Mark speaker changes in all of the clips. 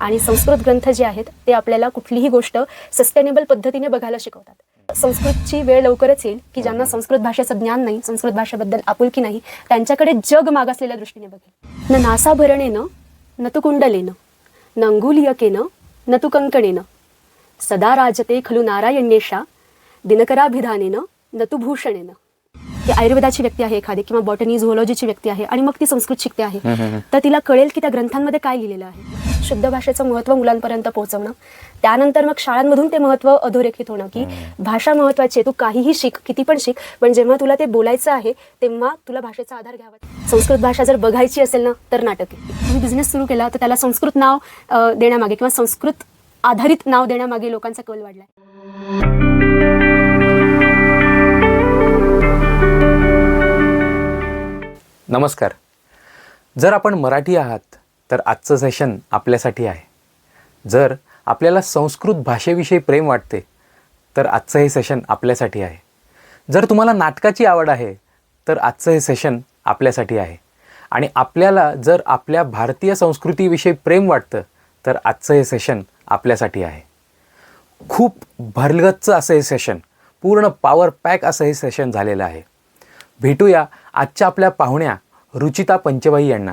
Speaker 1: आणि संस्कृत ग्रंथ जे आहेत ते आपल्याला कुठलीही गोष्ट सस्टेनेबल पद्धतीने बघायला शिकवतात. संस्कृतची वेळ लवकरच येईल की ज्यांना संस्कृत भाषेचं ज्ञान नाही, संस्कृत भाषेबद्दल आपुलकी नाही, त्यांच्याकडे जग मागासलेल्या दृष्टीने बघेल. न नासाभरणेनं न तु कुंडलेनं न अंगुलीयकेनं न तु कंकणेनं सदा राजते खलु नारायण्येशा दिनकराभिधानेनं न तु भूषणेनं. ती आयुर्वेदाची व्यक्ती आहे एखादी किंवा बॉटनी झुओलॉजीची व्यक्ती आहे आणि मग ती संस्कृत शिकते आहे, तर तिला कळेल की त्या ग्रंथांमध्ये काय लिहिलेलं आहे. शुद्ध भाषेचं महत्त्व मुलांपर्यंत पोहोचवणं, त्यानंतर मग शाळांमधून ते महत्त्व अधोरेखित होणं की भाषा महत्त्वाची आहे, तू काहीही शिक, किती पण शिक, पण जेव्हा तुला ते बोलायचं आहे तेव्हा तुला भाषेचा आधार घ्यावा. संस्कृत भाषा जर बघायची असेल ना तर नाटक आहे. तुम्ही बिझनेस सुरू केला तर त्याला संस्कृत नाव देण्यामागे किंवा संस्कृत आधारित नाव देण्यामागे लोकांचा कल वाढलाय.
Speaker 2: नमस्कार. जर आपण मराठी आहात तर आजचं सेशन आपल्यासाठी आहे. जर आपल्याला संस्कृत भाषेविषयी प्रेम वाटते तर आजचं हे सेशन आपल्यासाठी आहे. जर तुम्हाला नाटकाची आवड आहे तर आजचं हे सेशन आपल्यासाठी आहे. आणि आपल्याला जर आपल्या भारतीय संस्कृतीविषयी प्रेम वाटतं तर आजचं हे सेशन आपल्यासाठी आहे. खूप भरगच्च असं हे सेशन, पूर्ण पॉवर पॅक असं हे सेशन झालेलं आहे. भेटूया आजच्या आपल्या पाहुण्या रुचिता पंचभाई यांना.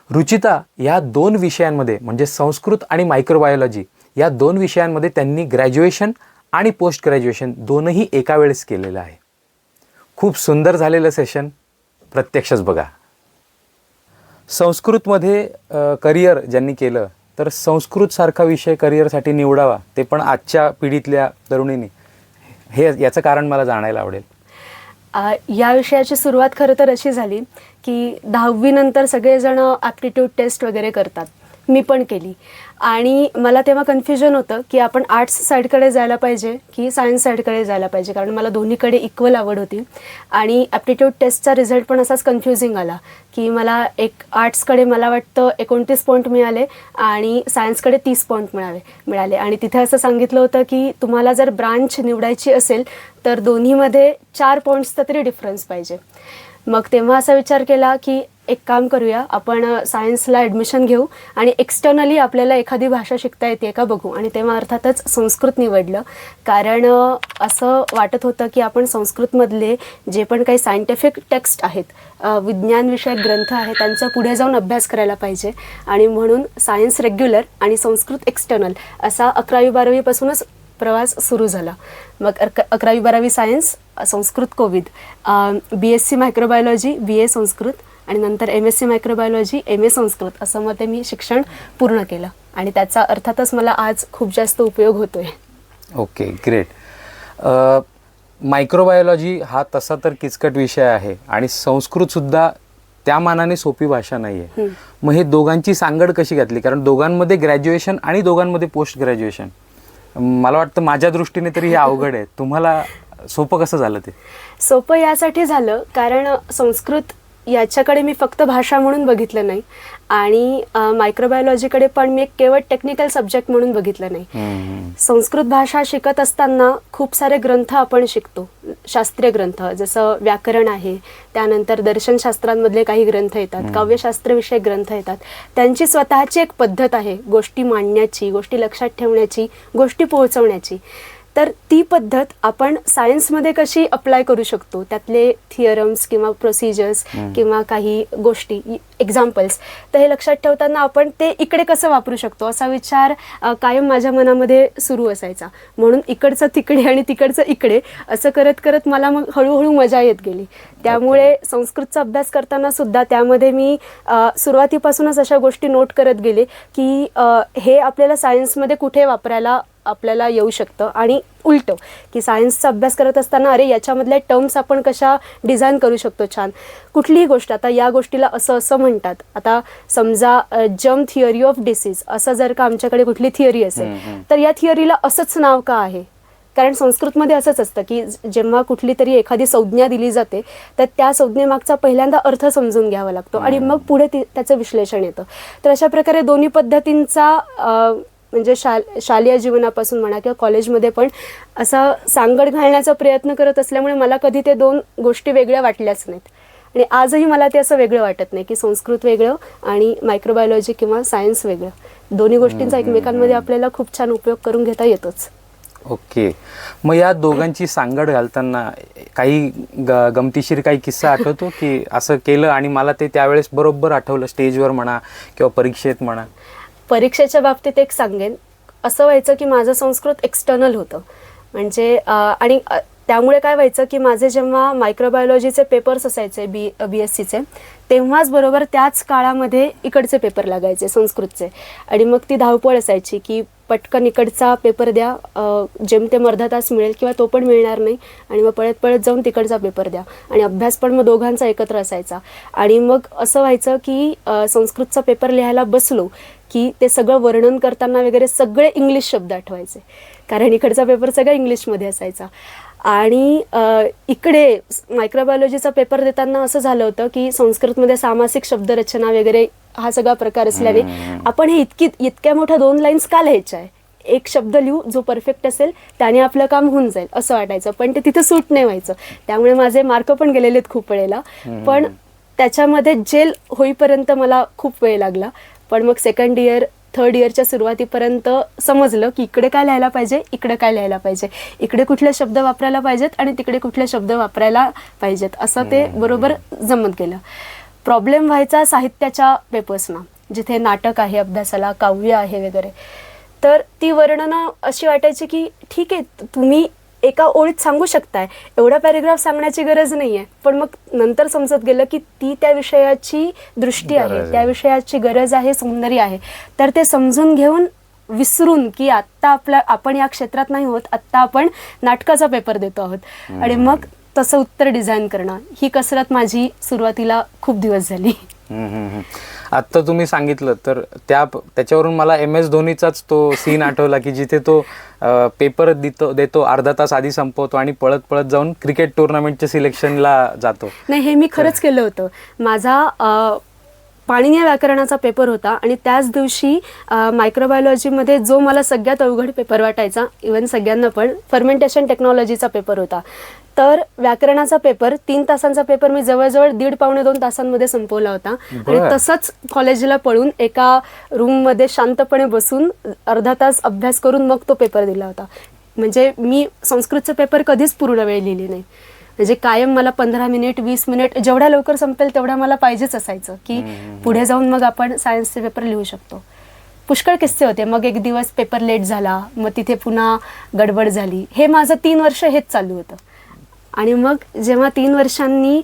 Speaker 2: रुचिता या दोन विषयांमध्ये म्हणजे संस्कृत आणि मायक्रोबायोलॉजी या दोन विषयांमध्ये त्यांनी ग्रॅज्युएशन आणि पोस्ट ग्रॅज्युएशन दोनही एका वेळेस केलेलं आहे. खूप सुंदर झालेलं सेशन, प्रत्यक्षच बघा. संस्कृतमध्ये करिअर ज्यांनी केलं तर संस्कृतसारखा विषय करिअरसाठी निवडावा, ते पण आजच्या पिढीतल्या तरुणींनी, हे याचं कारण मला जाणायला आवडेल.
Speaker 1: या विषयाची सुरुवात खरं तर अशी झाली की 10वी नंतर सगळेजण ॲप्टिट्यूड टेस्ट वगैरे करतात, मी पण केली. आणि मला तेव्हा कन्फ्युजन होतं की आपण आर्ट्स साईडकडे जायला पाहिजे की सायन्स साईडकडे जायला पाहिजे, कारण मला दोन्हीकडे इक्वल आवड होती. आणि ॲप्टिट्यूड टेस्टचा रिझल्ट पण असाच कन्फ्युजिंग आला की मला एक आर्ट्सकडे मला वाटतं 29 पॉईंट मिळाले आणि सायन्सकडे 30 पॉईंट मिळाले. आणि तिथे असं सांगितलं होतं की तुम्हाला जर ब्रांच निवडायची असेल तर दोन्हीमध्ये 4 पॉईंट्सचा तरी डिफरन्स पाहिजे. मग तेव्हा असा विचार केला की एक काम करूया, आपण सायन्सला ॲडमिशन घेऊ आणि एक्सटर्नली आपल्याला एखादी भाषा शिकता येते का बघू. आणि तेव्हा अर्थातच संस्कृत निवडलं, कारण असं वाटत होतं की आपण संस्कृतमधले जे पण काही सायंटिफिक टेक्स्ट आहेत, विज्ञानविषयक ग्रंथ आहेत, त्यांचा पुढे जाऊन अभ्यास करायला पाहिजे. आणि म्हणून सायन्स रेग्युलर आणि संस्कृत एक्सटर्नल असा 11वी-12वीपासूनच प्रवास सुरू झाला. मग 11वी-12वी सायन्स, संस्कृत कोविद, BSc मायक्रोबायोलॉजी, BA संस्कृत आणि नंतर MSc मायक्रोबायोलॉजी, MA संस्कृत, असं मग ते मी शिक्षण पूर्ण केलं. आणि त्याचा अर्थातच मला आज खूप जास्त उपयोग होतो आहे.
Speaker 2: Okay, great. मायक्रोबायोलॉजी हा तसा तर किचकट विषय आहे आणि संस्कृतसुद्धा त्या मानाने सोपी भाषा नाही आहे. मग हे दोघांची सांगड कशी घातली? कारण दोघांमध्ये ग्रॅज्युएशन आणि दोघांमध्ये पोस्ट ग्रॅज्युएशन, मला वाटतं माझ्या दृष्टीने तरी हे अवघड आहे. तुम्हाला सोपं कसं झालं? ते
Speaker 1: सोपं यासाठी झालं कारण संस्कृत याच्याकडे मी फक्त भाषा म्हणून बघितलं नाही आणि मायक्रोबायोलॉजीकडे पण मी केवळ टेक्निकल सब्जेक्ट म्हणून बघितलं नाही. संस्कृत भाषा शिकत असताना खूप सारे ग्रंथ आपण शिकतो, शास्त्रीय ग्रंथ, जसं व्याकरण आहे, त्यानंतर दर्शनशास्त्रांमधले काही ग्रंथ येतात, काव्यशास्त्रविषयक ग्रंथ येतात. त्यांची स्वतःची एक पद्धत आहे गोष्टी मांडण्याची, गोष्टी लक्षात ठेवण्याची, गोष्टी पोहोचवण्याची. तर ती पद्धत आपण सायन्समध्ये कशी अप्लाय करू शकतो, त्यातले थिअरम्स किंवा प्रोसिजर्स किंवा काही गोष्टी, एक्झाम्पल्स, तर हे लक्षात ठेवताना आपण ते इकडे कसं वापरू शकतो असा विचार कायम माझ्या मनामध्ये सुरू असायचा. म्हणून इकडचं तिकडे आणि तिकडचं इकडे असं करत करत मला मग हळूहळू मजा येत गेली. त्यामुळे संस्कृतचा अभ्यास करताना सुद्धा त्यामध्ये मी सुरुवातीपासूनच अशा गोष्टी नोट करत गेले की हे आपल्याला सायन्समध्ये कुठे वापरायला आपल्याला येऊ शकतं. आणि उलटं की सायन्सचा अभ्यास करत असताना अरे याच्यामधल्या टर्म्स आपण कशा डिझाईन करू शकतो छान. कुठलीही गोष्ट, आता या गोष्टीला असं असं म्हणतात, आता समजा जर्म थिअरी ऑफ डिसीज असं जर का आमच्याकडे कुठली थिअरी असेल तर या थिअरीला असंच नाव का आहे? कारण संस्कृतमध्ये असंच असतं की जेव्हा कुठली तरी एखादी संज्ञा दिली जाते तर त्या संज्ञेमागचा पहिल्यांदा अर्थ समजून घ्यावा लागतो आणि मग पुढे त्याचं विश्लेषण येतं. तर अशा प्रकारे दोन्ही पद्धतींचा म्हणजे शालेय जीवनापासून म्हणा किंवा कॉलेजमध्ये पण असा सांगड घालण्याचा प्रयत्न करत असल्यामुळे मला कधी ते दोन गोष्टी वेगळ्या वाटल्याच नाहीत. आणि आजही मला ते असं वेगळं वाटत नाही की संस्कृत वेगळं आणि मायक्रोबायोलॉजी किंवा सायन्स वेगळं. दोन्ही गोष्टींचा एकमेकांमध्ये आपल्याला खूप छान उपयोग करून घेता येतोच.
Speaker 2: ओके. मग या दोघांची सांगड घालताना काही गमतीशीर काही किस्सा आठवतो की असं केलं आणि मला ते त्यावेळेस बरोबर आठवलं, स्टेजवर म्हणा किंवा परीक्षेत म्हणा?
Speaker 1: परीक्षेच्या बाबतीत एक सांगेन, असं व्हायचं की माझं संस्कृत एक्सटर्नल होतं, म्हणजे आणि त्यामुळे काय व्हायचं की माझे जेव्हा मायक्रोबायोलॉजीचे पेपर्स असायचे BSCचे, तेव्हाच बरोबर त्याच काळामध्ये इकडचे पेपर लागायचे संस्कृतचे, आणि मग ती धावपळ असायची की पटकन इकडचा पेपर द्या, जेमतेम अर्धा तास मिळेल किंवा तो पण मिळणार नाही, आणि मग पळत पळत जाऊन तिकडचा पेपर द्या, आणि अभ्यास पण मग दोघांचा एकत्र असायचा. आणि मग असं व्हायचं की संस्कृतचा पेपर लिहायला बसलो की ते सगळं वर्णन करताना वगैरे सगळे इंग्लिश शब्द आठवायचे, कारण इकडचा पेपर सगळा इंग्लिशमध्ये असायचा. आणि इकडे मायक्रोबायोलॉजीचा पेपर देताना असं झालं होतं की संस्कृतमध्ये सामासिक शब्दरचना वगैरे हा सगळा प्रकार असल्याने आपण हे इतक्या मोठ्या 2 लाईन्स का लिहायच्या आहे, एक शब्द लिहू जो परफेक्ट असेल त्याने आपलं काम होऊन जाईल असं वाटायचं, पण ते तिथं सूट नाही व्हायचं. त्यामुळे माझे मार्क पण गेलेले आहेत खूप वेळेला, पण त्याच्यामध्ये जेल होईपर्यंत मला खूप वेळ लागला. पण मग सेकंड इयर थर्ड इयरच्या सुरुवातीपर्यंत समजलं की इकडे काय लिहायला पाहिजे, इकडे काय लिहायला पाहिजे, इकडे कुठले शब्द वापरायला पाहिजेत आणि तिकडे कुठले शब्द वापरायला पाहिजेत, असं ते बरोबर जमत गेलं. प्रॉब्लेम व्हायचा साहित्याच्या पेपर्सना, जिथे नाटक आहे अभ्यासाला, काव्य आहे वगैरे, तर ती वर्णनं अशी वाटायची की ठीक आहे तुम्ही एका ओळीत सांगू शकताय, एवढा पॅरेग्राफ सांगण्याची गरज नाही आहे, पण मग नंतर समजत गेलं की ती त्या विषयाची दृष्टी आहे, त्या विषयाची गरज आहे, सौंदर्य आहे, तर ते समजून घेऊन विसरून की आत्ता आपण या क्षेत्रात नाही होत, आत्ता आपण नाटकाचा पेपर देतो आहोत, आणि मग तसं उत्तर डिझाईन करणं, ही कसरत माझी सुरुवातीला खूप दिवस झाली.
Speaker 2: आत्ता तुम्ही सांगितलं तर त्याच्यावरून मला MS धोनीचाच तो सीन आठवला की जिथे तो पेपर देतो अर्धा तास आधी संपवतो आणि पळत पळत जाऊन क्रिकेट टुर्नामेंटच्या सिलेक्शनला जातो.
Speaker 1: नाही, हे मी खरंच केलं होतं. माझा पाणिनी व्याकरणाचा पेपर होता आणि त्याच दिवशी मायक्रोबायोलॉजीमध्ये जो मला सगळ्यात अवघड पेपर वाटायचा, इवन सगळ्यांना पण, फर्मेंटेशन टेक्नॉलॉजीचा पेपर होता. तर व्याकरणाचा पेपर 3 तासांचा पेपर मी जवळजवळ 1.5-2 तासांमध्ये संपवला होता, आणि तसंच कॉलेजला पळून एका रूममध्ये शांतपणे बसून अर्धा तास अभ्यास करून मग तो पेपर दिला होता. म्हणजे मी संस्कृतचा पेपर कधीच पूर्ण वेळ लिहिली नाही, म्हणजे कायम मला 15 मिनिट 20 मिनिट जेवढ्या लवकर संपेल तेवढ्या मला पाहिजेच असायचं की पुढे जाऊन मग आपण सायन्सचे पेपर लिहू शकतो. पुष्कळ किस्से होते. मग एक दिवस पेपर लेट झाला, मग तिथे पुन्हा गडबड झाली. हे माझं 3 वर्ष हेच चालू होतं. आणि मग जेव्हा 3 वर्षांनी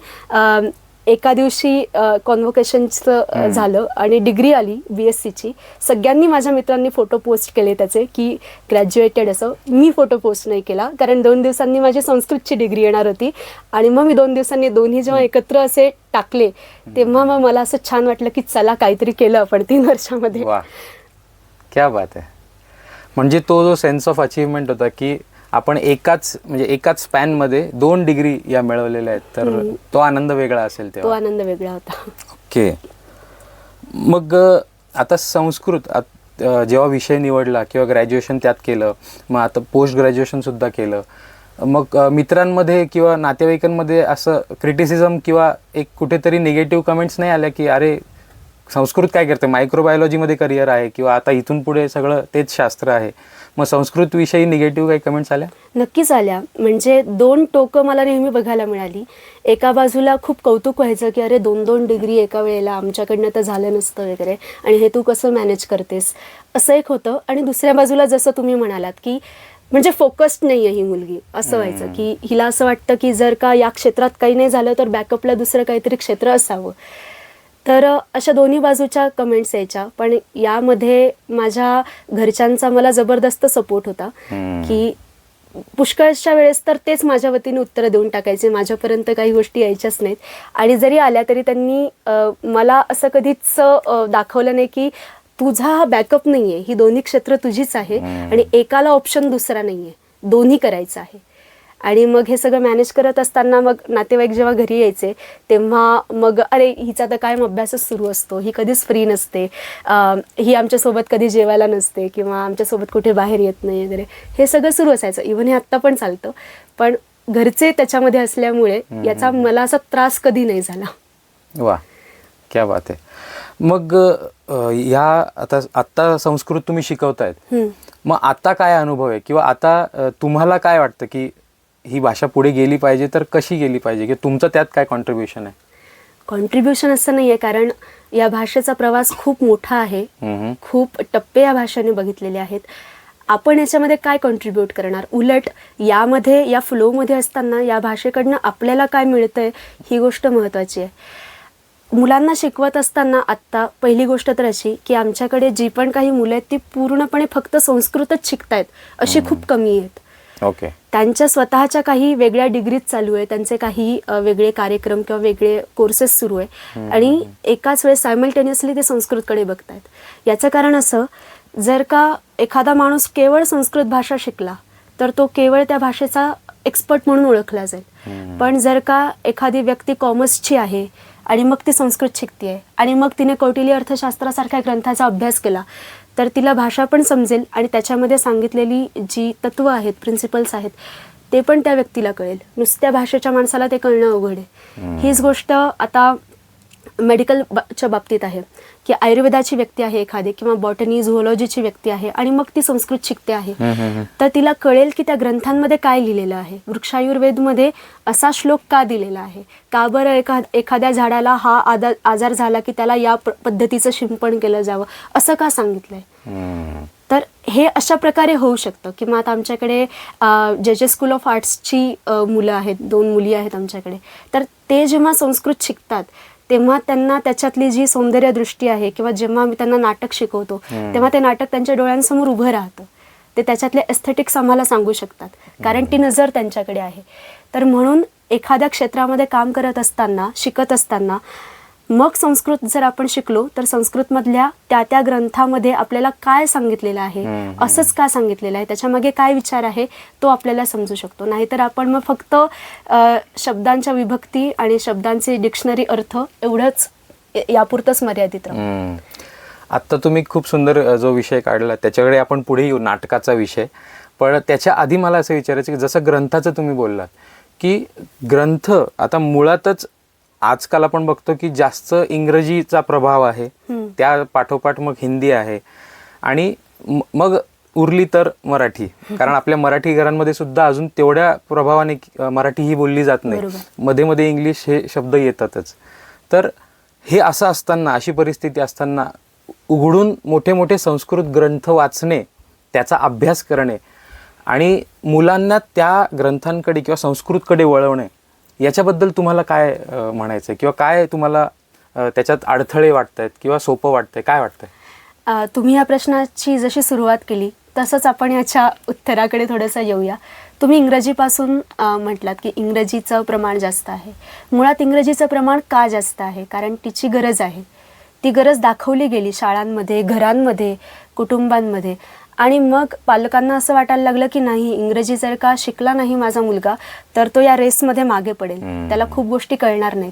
Speaker 1: एका दिवशी कॉन्व्होकेशनचं झालं आणि डिग्री आली BSCची, सगळ्यांनी माझ्या मित्रांनी फोटो पोस्ट केले त्याचे की ग्रॅज्युएटेड असं. मी फोटो पोस्ट नाही केला, कारण 2 दिवसांनी माझी संस्कृतची डिग्री येणार होती, आणि मग मी 2 दिवसांनी दोन्ही जेव्हा एकत्र असे टाकले तेव्हा मग मला असं छान वाटलं की चला काहीतरी केलं आपण 3 वर्षामध्ये.
Speaker 2: वा, क्या बात आहे. म्हणजे तो जो सेन्स ऑफ अचीवमेंट होता की आपण एकाच स्पॅनमध्ये 2 डिग्री या मिळवलेल्या आहेत, तर तो आनंद वेगळा असेल तेव्हा.
Speaker 1: तो आनंद वेगळा होता.
Speaker 2: ओके. मग आता संस्कृत जेव्हा विषय निवडला किंवा ग्रॅज्युएशन त्यात केलं, मग आता पोस्ट ग्रॅज्युएशन सुद्धा केलं, मग मित्रांमध्ये किंवा नातेवाईकांमध्ये असं क्रिटिसिझम किंवा एक कुठेतरी निगेटिव्ह कमेंट्स नाही आल्या की अरे संस्कृत काय करते, मायक्रोबायोलॉजीमध्ये करिअर आहे किंवा आता इथून पुढे सगळं तेच शास्त्र आहे, मग संस्कृत विषयी निगेटिव्ह काही कमेंट्स आल्या?
Speaker 1: नक्कीच आल्या. म्हणजे 2 टोकं मला नेहमी बघायला मिळाली. एका बाजूला खूप कौतुक व्हायचं की अरे 2 डिग्री एका वेळेला, आमच्याकडनं तर झालं नसतं वगैरे, आणि हे तू कसं मॅनेज करतेस, असं एक होतं. आणि दुसऱ्या बाजूला जसं तुम्ही म्हणालात की म्हणजे फोकस्ड नाही आहे ही मुलगी, असं व्हायचं की हिला असं वाटतं की जर का या क्षेत्रात काही नाही झालं तर बॅकअपला दुसरं काहीतरी क्षेत्र असावं. तर अशा दोन्ही बाजूच्या कमेंट्स यायच्या. पण यामध्ये माझ्या घरच्यांचा मला जबरदस्त सपोर्ट होता की पुष्कळच्या वेळेस तर तेच माझ्या वतीने उत्तरं देऊन टाकायचे, माझ्यापर्यंत काही गोष्टी यायच्याच नाहीत. आणि जरी आल्या तरी त्यांनी मला असं कधीच दाखवलं नाही की तुझा हा बॅकअप नाही आहे, ही दोन्ही क्षेत्र तुझीच आहे आणि एकाला ऑप्शन दुसरा नाही आहे, दोन्ही करायचं आहे. आणि मग हे सगळं मॅनेज करत असताना मग नातेवाईक जेव्हा घरी यायचे तेव्हा मग अरे हिचा तर कायम अभ्यासच सुरू असतो, ही कधीच फ्री नसते, ही आमच्यासोबत कधी जेवायला नसते किंवा आमच्यासोबत कुठे बाहेर येत नाही वगैरे, हे सगळं सुरू असायचं. इव्हन हे आत्ता पण चालतं, पण घरचे त्याच्यामध्ये असल्यामुळे याचा मला असा त्रास कधी नाही झाला.
Speaker 2: वा, क्या बात आहे. मग या आत्ता संस्कृत तुम्ही शिकवतायत, मग आता काय अनुभव आहे किंवा आता तुम्हाला काय वाटतं की ही भाषा पुढे गेली पाहिजे तर कशी गेली पाहिजे, की तुमचं त्यात काय कॉन्ट्रीब्युशन आहे?
Speaker 1: कॉन्ट्रीब्युशन असं नाही आहे, कारण या भाषेचा प्रवास खूप मोठा आहे. खूप टप्पे या भाषेने बघितलेले आहेत. आपण याच्यामध्ये काय कॉन्ट्रीब्यूट करणार? उलट यामध्ये, या फ्लोमध्ये असताना या भाषेकडनं आपल्याला काय मिळतंय ही गोष्ट महत्त्वाची आहे. मुलांना शिकवत असताना आत्ता पहिली गोष्ट तर अशी की आमच्याकडे जी पण काही मुलं आहेत ती पूर्णपणे फक्त संस्कृतच शिकतायत अशी खूप कमी आहेत.
Speaker 2: ओके.
Speaker 1: त्यांच्या स्वतःच्या काही वेगळ्या डिग्रीज चालू आहे, त्यांचे काही वेगळे कार्यक्रम किंवा वेगळे कोर्सेस सुरू आहे आणि एकाच वेळेस सायमल्टेनियसली ते संस्कृतकडे बघतायत. याचं कारण असं, जर का एखादा माणूस केवळ संस्कृत भाषा शिकला तर तो केवळ त्या भाषेचा एक्सपर्ट म्हणून ओळखला जाईल. पण जर का एखादी व्यक्ती कॉमर्सची आहे आणि मग ती संस्कृत शिकते आहे आणि मग तिने कौटिल्य अर्थशास्त्रासारख्या ग्रंथाचा अभ्यास केला तर तिला भाषा पण समजेल आणि त्याच्यामध्ये सांगितलेली जी तत्व आहेत, प्रिन्सिपल्स आहेत, ते पण त्या व्यक्तीला कळेल. नुसत्या भाषेच्या माणसाला ते कळणं अवघड आहे. हीच गोष्ट आता मेडिकलच्या बाबतीत आहे की आयुर्वेदाची व्यक्ती आहे एखादी किंवा बॉटनी झुओलॉजीची व्यक्ती आहे आणि मग ती संस्कृत शिकते आहे, तर तिला कळेल की त्या ग्रंथांमध्ये काय लिहिलेलं आहे. वृक्षायुर्वेदमध्ये असा श्लोक का दिलेला आहे, का बरं एखाद्या झाडाला हा आजार झाला की त्याला या पद्धतीचं शिंपण केलं जावं असं का सांगितलंय. तर हे अशा प्रकारे होऊ शकतं. किंवा आता आमच्याकडे जे स्कूल ऑफ आर्ट्सची मुलं आहेत, 2 मुली आहेत आमच्याकडे, तर ते जेव्हा संस्कृत शिकतात तेव्हा त्यांना त्याच्यातली जी सौंदर्य दृष्टी आहे किंवा जेव्हा मी त्यांना नाटक शिकवतो तेव्हा ते नाटक त्यांच्या डोळ्यांसमोर उभं राहतं. ते त्याच्यातले एस्थेटिक्स आम्हाला सांगू शकतात कारण ती नजर त्यांच्याकडे आहे. तर म्हणून एखाद्या क्षेत्रामध्ये काम करत असताना, शिकत असताना मग संस्कृत जर आपण शिकलो तर संस्कृतमधल्या त्या ग्रंथामध्ये आपल्याला काय सांगितलेलं आहे, असंच का सांगितलेलं आहे, त्याच्यामागे काय विचार आहे तो आपल्याला समजू शकतो. नाहीतर आपण मग फक्त शब्दांच्या विभक्ती आणि शब्दांचे डिक्शनरी अर्थ एवढंच यापुरतंच मर्यादित राहू.
Speaker 2: आत्ता तुम्ही खूप सुंदर जो विषय काढला त्याच्याकडे आपण पुढे येऊ, नाटकाचा विषय. पण त्याच्या आधी मला असं विचारायचं की जसं ग्रंथाचं तुम्ही बोललात की ग्रंथ आता मुळातच आजकाल आपण बघतो की जास्त इंग्रजीचा प्रभाव आहे, त्या पाठोपाठ मग हिंदी आहे आणि मग उरली तर मराठी. कारण आपल्या मराठी घरांमध्ये सुद्धा अजून तेवढ्या प्रभावाने मराठी ही बोलली जात नाही, मध्ये मध्ये इंग्लिश हे शब्द येतातच. तर हे असं असताना, अशी परिस्थिती असताना उघडून मोठे मोठे संस्कृत ग्रंथ वाचणे, त्याचा अभ्यास करणे आणि मुलांना त्या ग्रंथांकडे किंवा संस्कृतकडे वळवणे, याच्याबद्दल तुम्हाला काय म्हणायचं किंवा काय तुम्हाला त्याच्यात अडथळे वाटत आहेत किंवा सोपं वाटतंय, काय वाटतंय?
Speaker 1: तुम्ही या प्रश्नाची जशी सुरुवात केली तसंच आपण याच्या उत्तराकडे थोडंसं येऊया. तुम्ही इंग्रजीपासून म्हटलात की इंग्रजीचं प्रमाण जास्त आहे. मुळात इंग्रजीचं प्रमाण का जास्त आहे? कारण तिची गरज आहे. ती गरज दाखवली गेली शाळांमध्ये, घरांमध्ये, कुटुंबांमध्ये आणि मग पालकांना असं वाटायला लागलं की नाही, इंग्रजी जर का शिकला नाही माझा मुलगा तर तो या रेसमध्ये मागे पडेल, त्याला खूप गोष्टी कळणार नाहीत.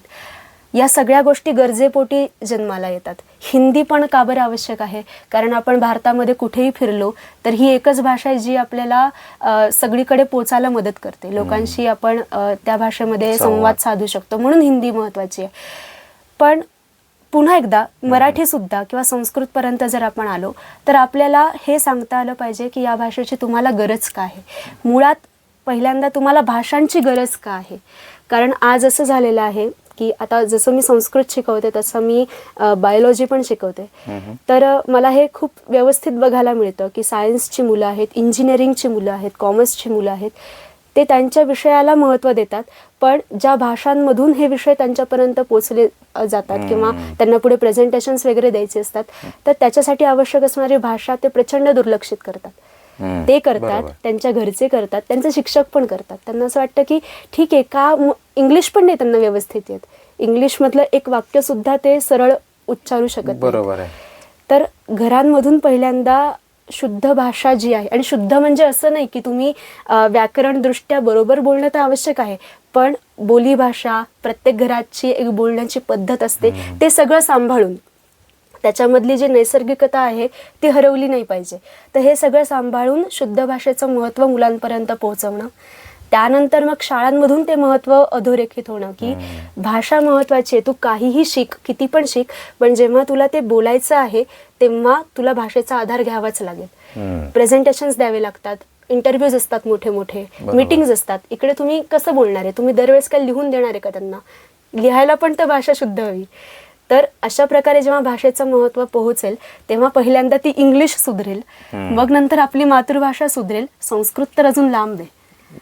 Speaker 1: या सगळ्या गोष्टी गरजेपोटी जन्माला येतात. हिंदी पण का बरं आवश्यक आहे? कारण आपण भारतामध्ये कुठेही फिरलो तर ही एकच भाषा आहे जी आपल्याला सगळीकडे पोचायला मदत करते. लोकांशी आपण त्या भाषेमध्ये संवाद साधू शकतो, म्हणून हिंदी महत्त्वाची आहे. पण पुन्हा एकदा मराठी सुद्धा किंवा संस्कृतपर्यंत जर आपण आलो तर आपल्याला हे सांगता आलं पाहिजे की या भाषेची तुम्हाला गरज का आहे. मुळात पहिल्यांदा तुम्हाला भाषांची गरज का आहे? कारण आज असं झालेलं आहे की आता जसं मी संस्कृत शिकवते तसं मी बायोलॉजी पण शिकवते. तर मला हे खूप व्यवस्थित बघायला मिळतं की सायन्सची मुलं आहेत, इंजिनिअरिंगची मुलं आहेत, कॉमर्सची मुलं आहेत, ते त्यांच्या विषयाला महत्त्व देतात. पण ज्या भाषांमधून हे विषय त्यांच्यापर्यंत पोचले जातात किंवा त्यांना पुढे प्रेझेंटेशन्स वगैरे द्यायचे असतात तर त्याच्यासाठी आवश्यक असणारी भाषा ते प्रचंड दुर्लक्षित करतात. ते करतात, त्यांच्या घरचे करतात, त्यांचे शिक्षक पण करतात. त्यांना असं वाटतं की ठीक आहे, का इंग्लिश पण नाही त्यांना व्यवस्थित येत, इंग्लिशमधलं एक वाक्य सुद्धा ते सरळ उच्चारू शकत नाही. तर घरांमधून पहिल्यांदा शुद्ध भाषा जी आहे, आणि शुद्ध म्हणजे असं नाही की तुम्ही व्याकरणदृष्ट्या बरोबर बोलणं तर आवश्यक आहे, पण बोलीभाषा, प्रत्येक घराची एक बोलण्याची पद्धत असते, ते सगळं सांभाळून त्याच्यामधली जी नैसर्गिकता आहे ती हरवली नाही पाहिजे. तर हे सगळं सांभाळून शुद्ध भाषेचं महत्त्व मुलांपर्यंत पोहोचवणं, त्यानंतर मग शाळांमधून ते महत्त्व अधोरेखित होणं की भाषा महत्त्वाची आहे, तू काहीही शिक, किती पण शिक, पण जेव्हा तुला ते बोलायचं आहे तेव्हा तुला भाषेचा आधार घ्यावाच लागेल. प्रेझेंटेशन्स द्यावे लागतात, इंटरव्ह्यूज असतात मोठे मोठे, मीटिंग्स असतात. इकडे तुम्ही कसं बोलणार आहे? तुम्ही दरवेळेस काय लिहून देणार आहे का त्यांना? लिहायला पण तर भाषा शुद्ध हवी. तर अशा प्रकारे जेव्हा भाषेचं महत्त्व पोहोचेल तेव्हा पहिल्यांदा ती इंग्लिश सुधरेल, मग नंतर आपली मातृभाषा सुधरेल. संस्कृत तर अजून लांब आहे.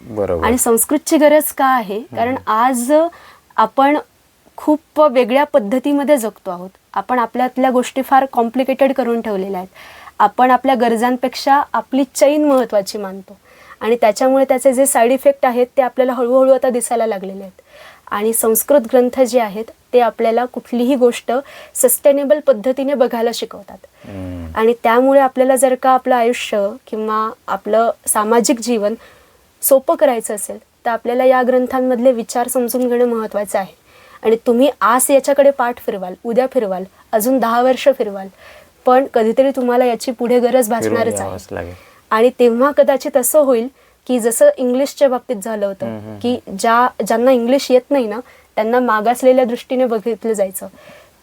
Speaker 2: बरोबर.
Speaker 1: आणि संस्कृतची गरज का आहे? कारण आज आपण खूप वेगळ्या पद्धतीमध्ये जगतो आहोत. आपण आपल्यातल्या गोष्टी फार कॉम्प्लिकेटेड करून ठेवलेल्या आहेत. आपण आपल्या गरजांपेक्षा आपली चैन महत्त्वाची मानतो आणि त्याच्यामुळे त्याचे जे साईड इफेक्ट आहेत ते आपल्याला हळूहळू आता दिसायला लागलेले आहेत. आणि संस्कृत ग्रंथ जे आहेत ते आपल्याला कुठलीही गोष्ट सस्टेनेबल पद्धतीने बघायला शिकवतात. आणि त्यामुळे आपल्याला जर का आपलं आयुष्य किंवा आपलं सामाजिक जीवन सोपं करायचं असेल तर आपल्याला या ग्रंथांमधले विचार समजून घेणं महत्त्वाचं आहे. आणि तुम्ही आज याच्याकडे पाठ फिरवाल, उद्या फिरवाल, अजून 10 वर्ष फिरवाल, पण कधीतरी तुम्हाला याची पुढे गरज भासणारच आहे. आणि तेव्हा कदाचित असं होईल की जसं इंग्लिशच्या बाबतीत झालं होतं की ज्यांना इंग्लिश येत नाही ना त्यांना मागासलेल्या दृष्टीने बघितलं जायचं,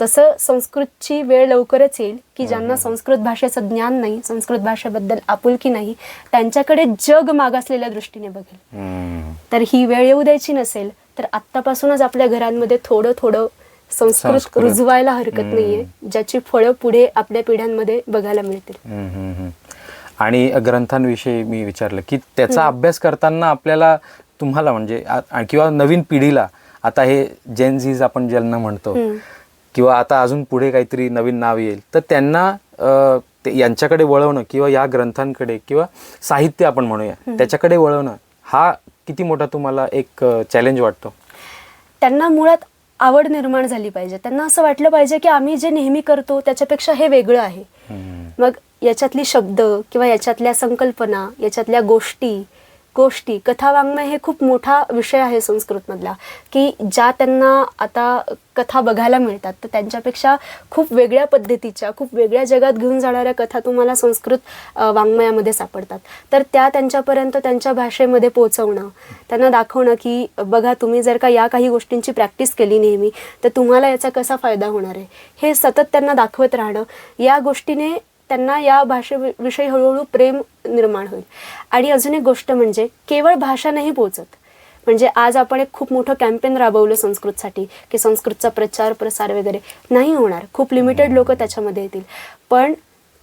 Speaker 1: तसं संस्कृतची वेळ लवकरच येईल की ज्यांना संस्कृत भाषेचं ज्ञान नाही, संस्कृत भाषेबद्दल आपुलकी नाही, त्यांच्याकडे जग मागासलेल्या दृष्टीने बघेल. तर ही वेळ येऊ द्यायची नसेल तर आत्तापासूनच आपल्या घरांमध्ये थोडं थोडं संस्कृत रुजवायला हरकत नाहीये, ज्याची फळं पुढे आपल्या पिढ्यांमध्ये बघायला मिळतील.
Speaker 2: आणि ग्रंथांविषयी मी विचारलं की त्याचा अभ्यास करताना आपल्याला, तुम्हाला म्हणजे किंवा नवीन पिढीला, आता हे जेन झीज आपण ज्यांना म्हणतो किंवा आता अजून पुढे काहीतरी नवीन नाव येईल, तर त्यांना यांच्याकडे वळवणं किंवा या ग्रंथांकडे किंवा साहित्य आपण म्हणूया त्याच्याकडे वळवणं, हा किती मोठा तुम्हाला एक चॅलेंज वाटतो?
Speaker 1: त्यांना मुळात आवड निर्माण झाली पाहिजे. त्यांना असं वाटलं पाहिजे की आम्ही जे नेहमी करतो त्याच्यापेक्षा हे वेगळं आहे. मग याच्यातली शब्द किंवा याच्यातल्या संकल्पना, याच्यातल्या गोष्टी, कथा वाङ्मय हे खूप मोठा विषय आहे संस्कृतमधला, की ज्या त्यांना आता कथा बघायला मिळतात तर त्यांच्यापेक्षा खूप वेगळ्या पद्धतीच्या, खूप वेगळ्या जगात घेऊन जाणाऱ्या कथा तुम्हाला संस्कृत वाङ्मयामध्ये सापडतात. तर त्या त्यांच्यापर्यंत त्यांच्या भाषेमध्ये पोहोचवणं, त्यांना दाखवणं की बघा तुम्ही जर का या काही गोष्टींची प्रॅक्टिस केली नेहमी तर तुम्हाला याचा कसा फायदा होणार आहे, हे सतत त्यांना दाखवत राहणं, या गोष्टीने त्यांना या भाषेविषयी हळूहळू प्रेम निर्माण होईल. आणि अजून एक गोष्ट म्हणजे केवळ भाषा नाही पोचत. म्हणजे आज आपण एक खूप मोठं कॅम्पेन राबवलं संस्कृतसाठी की संस्कृतचा प्रचार प्रसार वगैरे नाही होणार, खूप लिमिटेड लोक त्याच्यामध्ये येतील. पण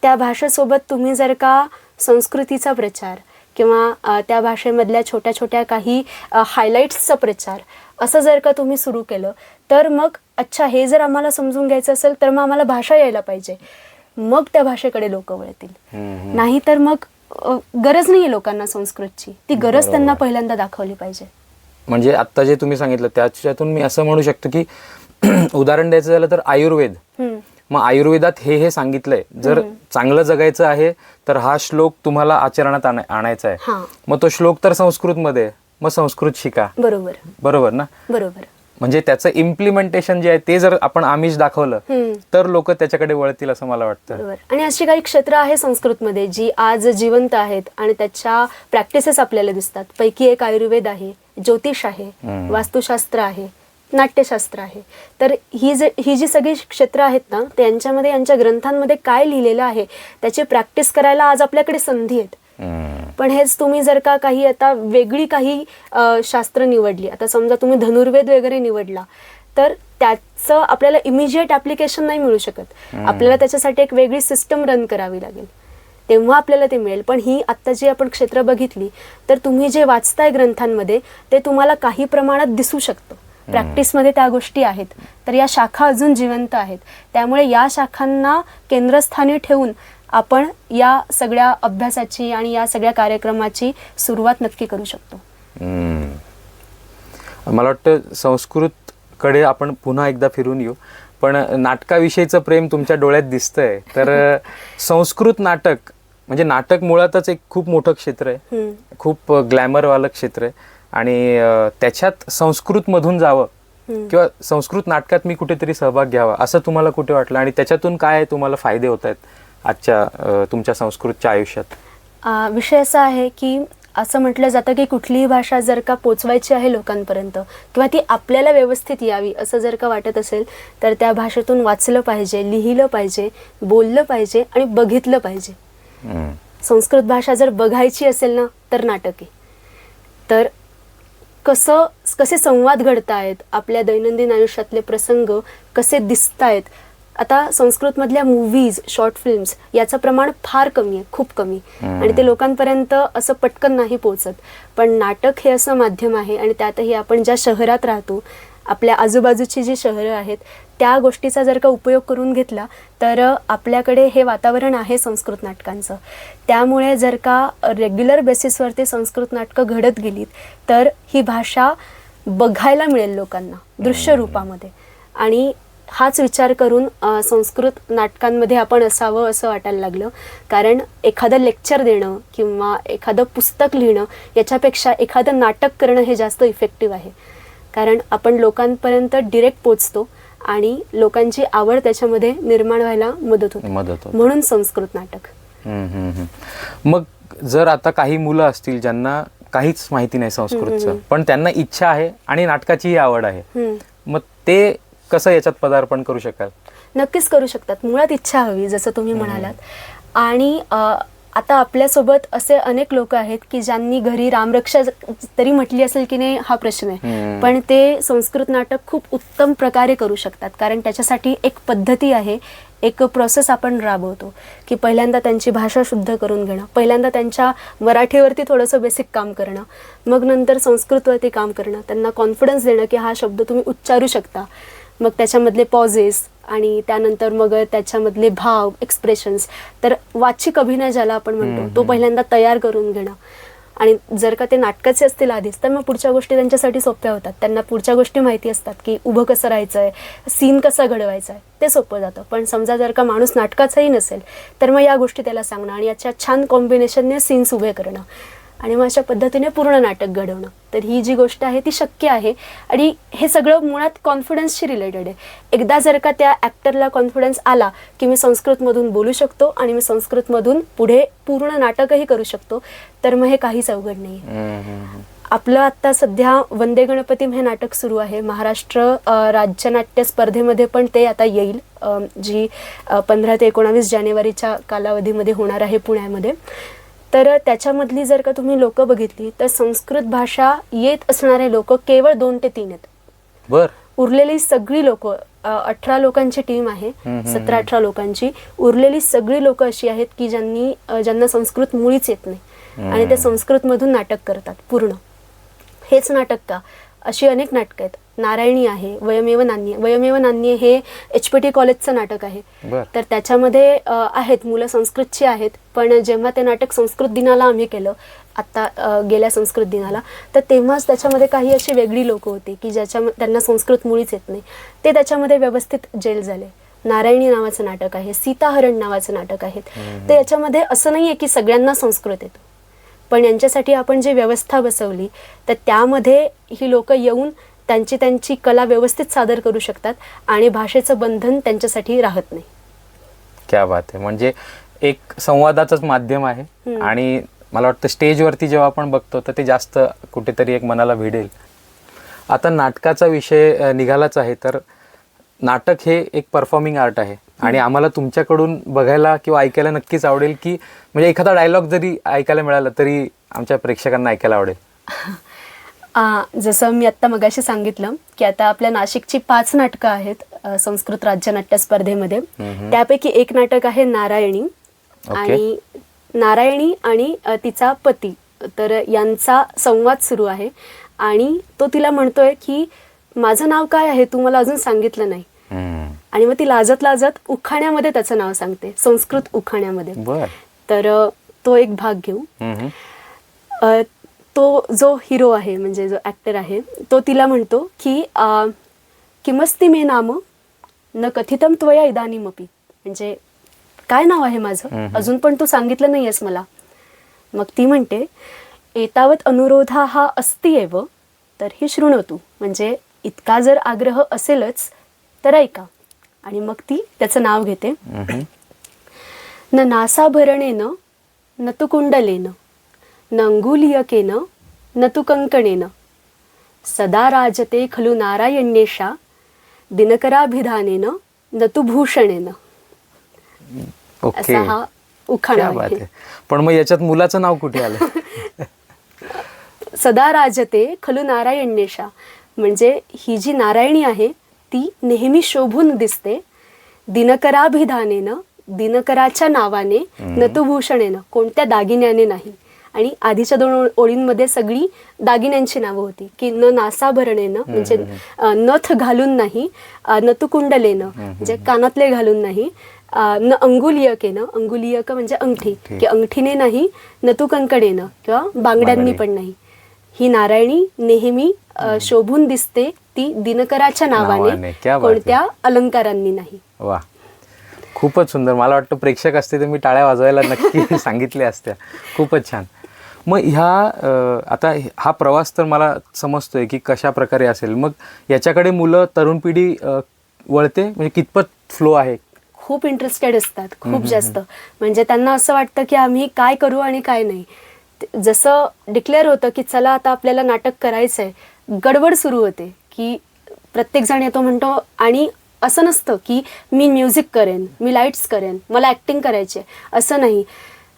Speaker 1: त्या भाषेसोबत तुम्ही जर का संस्कृतीचा प्रचार किंवा त्या भाषेमधल्या छोट्या छोट्या काही हायलाईट्सचा प्रचार असं जर का तुम्ही सुरू केलं तर मग अच्छा, हे जर आम्हाला समजून घ्यायचं असेल तर मग आम्हाला भाषा यायला पाहिजे, मग त्या भाषेकडे लोक वळतील. नाही तर मग गरज नाहीये लोकांना संस्कृतची, ती गरज त्यांना पहिल्यांदा दाखवली पाहिजे.
Speaker 2: म्हणजे आता जे तुम्ही सांगितलं त्याच्यातून मी असं म्हणू शकतो की उदाहरण द्यायचं झालं तर आयुर्वेद, मग आयुर्वेदात हे सांगितलंय, जर चांगलं जगायचं आहे तर हा श्लोक तुम्हाला आचरणात आणायचा आहे, मग तो श्लोक तर संस्कृतमध्ये, मग संस्कृत शिका. बरोबर ना? बरोबर. म्हणजे त्याचं इम्प्लिमेंटेशन जे आहे ते जर आपण आमिष दाखवलं तर लोक त्याच्याकडे वळतील असं मला वाटतं.
Speaker 1: आणि अशी काही क्षेत्र आहे संस्कृतमध्ये जी आज जिवंत आहेत आणि त्याच्या प्रॅक्टिसेस आपल्याला दिसतात. पैकी एक आयुर्वेद आहे, ज्योतिष आहे, वास्तुशास्त्र आहे, नाट्यशास्त्र आहे. तर ही जी सगळी क्षेत्र आहेत ना, त्यांच्यामध्ये यांच्या ग्रंथांमध्ये काय लिहिलेलं आहे त्याची प्रॅक्टिस करायला आज आपल्याकडे संधी आहेत. पण हेच तुम्ही जर का काही आता वेगळी काही शास्त्र निवडली, आता समजा तुम्ही धनुर्वेद वगैरे निवडला, तर त्याचं आपल्याला इमिजिएट ॲप्लिकेशन नाही मिळू शकत. आपल्याला त्याच्यासाठी एक वेगळी सिस्टम रन करावी लागेल, तेव्हा आपल्याला ते मिळेल. पण ही आत्ता जी आपण क्षेत्र बघितली तर तुम्ही जे वाचताय ग्रंथांमध्ये ते तुम्हाला काही प्रमाणात दिसू शकतं. प्रॅक्टिसमध्ये त्या गोष्टी आहेत. तर या शाखा अजून जिवंत आहेत. त्यामुळे या शाखांना केंद्रस्थानी ठेवून आपण या सगळ्या अभ्यासाची आणि या सगळ्या कार्यक्रमाची सुरुवात नक्की करू शकतो.
Speaker 2: मला वाटतं संस्कृतकडे आपण पुन्हा एकदा फिरून येऊ, पण नाटकाविषयीचं प्रेम तुमच्या डोळ्यात दिसतंय. तर संस्कृत नाटक म्हणजे नाटक मुळातच एक खूप मोठं क्षेत्र आहे, खूप ग्लॅमरवालं क्षेत्र आहे आणि त्याच्यात संस्कृतमधून जावं किंवा संस्कृत नाटकात मी कुठेतरी सहभाग घ्यावा असं तुम्हाला कुठे वाटलं आणि त्याच्यातून काय तुम्हाला फायदे होत आहेत आजच्या तुमच्या संस्कृतच्या आयुष्यात?
Speaker 1: विषय असा आहे की असं म्हटलं जातं की कुठलीही भाषा जर का पोचवायची आहे लोकांपर्यंत किंवा ती आपल्याला व्यवस्थित यावी असं जर का वाटत असेल तर त्या भाषेतून वाचलं पाहिजे, लिहिलं पाहिजे, बोललं पाहिजे आणि बघितलं पाहिजे. संस्कृत भाषा जर बघायची असेल ना तर नाटक आहे. तर कसे संवाद घडतायत, आपल्या दैनंदिन आयुष्यातले प्रसंग कसे दिसतायत. आता संस्कृतमधल्या मूव्हीज, शॉर्ट फिल्म्स याचं प्रमाण फार कमी आहे, खूप कमी, आणि ते लोकांपर्यंत असं पटकन नाही पोचत. पण नाटक हे असं माध्यम आहे आणि त्यातही आपण ज्या शहरात राहतो, आपल्या आजूबाजूची जी शहरं आहेत त्या गोष्टीचा जर का उपयोग करून घेतला तर आपल्याकडे हे वातावरण आहे संस्कृत नाटकांचं. त्यामुळे जर का रेग्युलर बेसिसवरती संस्कृत नाटकं घडत गेलीत तर ही भाषा बघायला मिळेल लोकांना दृश्य रूपामध्ये. आणि हाच विचार करून संस्कृत नाटकांमध्ये आपण असावं असं वाटायला लागलं. कारण एखादं लेक्चर देणं किंवा एखादं पुस्तक लिहिणं याच्यापेक्षा एखादं नाटक करणं हे जास्त इफेक्टिव्ह आहे. कारण आपण लोकांपर्यंत डिरेक्ट पोचतो आणि लोकांची आवड त्याच्यामध्ये निर्माण व्हायला मदत होते. म्हणून संस्कृत नाटक.
Speaker 2: मग जर आता काही मुलं असतील ज्यांना काहीच माहिती नाही संस्कृतचं, पण त्यांना इच्छा आहे आणि नाटकाचीही आवड आहे, मग ते कसं याच्यात पदार्पण करू शकाल?
Speaker 1: नक्कीच करू शकतात. मुळात इच्छा हवी, जसं तुम्ही म्हणालात. आणि आता आपल्यासोबत असे अनेक लोक आहेत की ज्यांनी घरी रामरक्षा तरी म्हटली असेल की नाही हा प्रश्न आहे, पण ते संस्कृत नाटक खूप उत्तम प्रकारे करू शकतात. कारण त्याच्यासाठी एक पद्धती आहे, एक प्रोसेस आपण राबवतो की पहिल्यांदा त्यांची भाषा शुद्ध करून घेणं, पहिल्यांदा त्यांच्या मराठीवरती थोडंसं बेसिक काम करणं, मग नंतर संस्कृतवरती काम करणं, त्यांना कॉन्फिडन्स देणं की हा शब्द तुम्ही उच्चारू शकता, मग त्याच्यामधले पॉजेस आणि त्यानंतर मग त्याच्यामधले भाव, एक्सप्रेशन्स, तर वाचिक अभिनय ज्याला आपण म्हणतो तो पहिल्यांदा तयार करून घेणं. आणि जर का ते नाटकाचे असतील आधीच तर मग पुढच्या गोष्टी त्यांच्यासाठी सोप्या होतात. त्यांना पुढच्या गोष्टी माहिती असतात की उभं कसं राहायचं आहे, सीन कसा घडवायचा आहे, ते सोपं जातं. पण समजा जर का माणूस नाटकाचाही नसेल तर मग या गोष्टी त्याला सांगणं आणि याच्या छान कॉम्बिनेशनने सीन्स उभे करणं आणि मग अशा पद्धतीने पूर्ण नाटक घडवणं, तर ही जी गोष्ट आहे ती शक्य आहे. आणि हे सगळं मुळात कॉन्फिडन्सशी रिलेटेड आहे. एकदा जर का त्या ॲक्टरला कॉन्फिडन्स आला की मी संस्कृतमधून बोलू शकतो आणि मी संस्कृतमधून पुढे पूर्ण नाटकही करू शकतो, तर मग हे काहीच अवघड नाही. आपलं आत्ता सध्या वंदे गणपतीम हे नाटक सुरू आहे. महाराष्ट्र राज्यनाट्य स्पर्धेमध्ये पण ते आता येईल, जी 15 ते 19 जानेवारीच्या कालावधीमध्ये होणार आहे पुण्यामध्ये. तर त्याच्यामधली जर का तुम्ही लोक बघितली तर संस्कृत भाषा येत असणारे लोक केवळ 2 ते 3 आहेत.
Speaker 2: बर.
Speaker 1: उरलेली सगळी लोक, 18 लोकांची टीम आहे, 17-18 लोकांची. उरलेली सगळी लोक अशी आहेत की ज्यांना संस्कृत मुळीच येत नाही आणि ते संस्कृतमधून नाटक करतात पूर्ण. हेच नाटक का, अशी अनेक नाटकं आहेत. नारायणी आहे, वयमेव नान्ये. वयमेव नान्ये हे HPT कॉलेजचं नाटक आहे. तर त्याच्यामध्ये आहेत मुलं संस्कृतची आहेत, पण जेव्हा ते नाटक संस्कृत दिनाला आम्ही केलं आत्ता गेल्या संस्कृत दिनाला, तर तेव्हाच त्याच्यामध्ये काही अशी वेगळी लोक होती की त्यांना संस्कृत मुळीच येत नाही, ते त्याच्यामध्ये व्यवस्थित जेल झाले. नारायणी नावाचं नाटक आहे, सीताहरण नावाचं नाटक आहे. तर याच्यामध्ये असं नाही आहे की सगळ्यांना संस्कृत येतो, पण यांच्यासाठी आपण जी व्यवस्था बसवली तर त्यामध्ये ही लोक येऊन त्यांची कला व्यवस्थित सादर करू शकतात आणि भाषेचं बंधन त्यांच्यासाठी राहत नाही.
Speaker 2: क्या बात आहे. म्हणजे एक संवादाचंच माध्यम आहे आणि मला वाटतं स्टेजवरती जेव्हा आपण बघतो तर ते जास्त कुठेतरी एक मनाला भिडेल. आता नाटकाचा विषय निघालाच आहे, तर नाटक हे एक परफॉर्मिंग आर्ट आहे आणि आम्हाला तुमच्याकडून बघायला किंवा ऐकायला नक्कीच आवडेल की म्हणजे एखादा डायलॉग जरी ऐकायला मिळाला तरी आमच्या प्रेक्षकांना ऐकायला आवडेल.
Speaker 1: जसं मी आत्ता मगाशी सांगितलं की आता आपल्या नाशिकची 5 नाटकं आहेत संस्कृत राज्यनाट्य स्पर्धेमध्ये. त्यापैकी एक नाटक आहे नारायणी. आणि नारायणी आणि तिचा पती, तर यांचा संवाद सुरू आहे आणि तो तिला म्हणतोय की माझं नाव काय आहे, तू मला अजून सांगितलं नाही. आणि मग ती लाजत लाजत उखाण्यामध्ये त्याचं नाव सांगते, संस्कृत उखाण्यामध्ये. तर तो एक भाग घेऊ. तो जो हिरो आहे म्हणजे जो ॲक्टर आहे तो तिला म्हणतो की किमस्ति मे नाम न कथितम त्वया इदानीमपि, म्हणजे काय नाव आहे माझं, अजून पण तू सांगितलं नाही आहेस मला. मग ती म्हणते एतावत अनुरोधा हा अस्ति एव तर्हि शृणोतु, म्हणजे इतका जर आग्रह असेलच तर ऐका. आणि मग ती त्याचं नाव घेते. न नासाभरणेन न तु कुंडलेन न अंगुलीयकेन न तु कंकणेन सदा राजते खलु नारायण्येषा दिनकराभिधानेन न तु भूषणेन.
Speaker 2: ओके,
Speaker 1: असा हा उखाणा
Speaker 2: क्या बात
Speaker 1: आहे.
Speaker 2: आहे. पण मग याच्यात मुलाचं नाव कुठे आलं?
Speaker 1: सदा राजते खलु नारायण्येषा म्हणजे ही जी नारायणी आहे ती नेहमी शोभून दिसते. दिनकराभिधानेनं दिनकराच्या नावाने न तु भूषणेनं कोणत्या दागिन्याने नाही. आणि आधीच्या 2 ओळींमध्ये सगळी दागिन्यांची नावं होती की न नासाभरणेनं म्हणजे नथ घालून नाही, न तु कुंडलेनं म्हणजे कानातले घालून नाही, न अंगुलीयकेनं अंगुलीयक म्हणजे अंगठी की अंगठीने नाही, न तु कंकणेनं किंवा बांगड्यांनी पण नाही. ही नारायणी नेहमी शोभून दिसते ती दिनकराच्या नावाने,
Speaker 2: क्या बात आहे.
Speaker 1: कोणत्या अलंकारांनी नाही.
Speaker 2: वा, खूपच सुंदर. मला वाटतं प्रेक्षक असते तर मी टाळ्या वाजवायला नक्की सांगितल्या असत्या. खूपच छान. मग आता हा प्रवास तर मला समजतोय की कशा प्रकारे असेल. मग याच्याकडे मुलं, तरुण पिढी वळते म्हणजे कितपत फ्लो आहे?
Speaker 1: खूप इंटरेस्टेड असतात, खूप जास्त. म्हणजे त्यांना असं वाटतं की आम्ही काय करू आणि काय नाही. जसं डिक्लेअर होतं की चला आता आपल्याला नाटक करायचं आहे, गडबड सुरू होते की प्रत्येकजण येतो म्हणतो. आणि असं नसतं की मी म्युझिक करेन, मी लाईट्स करेन, मला ॲक्टिंग करायची आहे, असं नाही.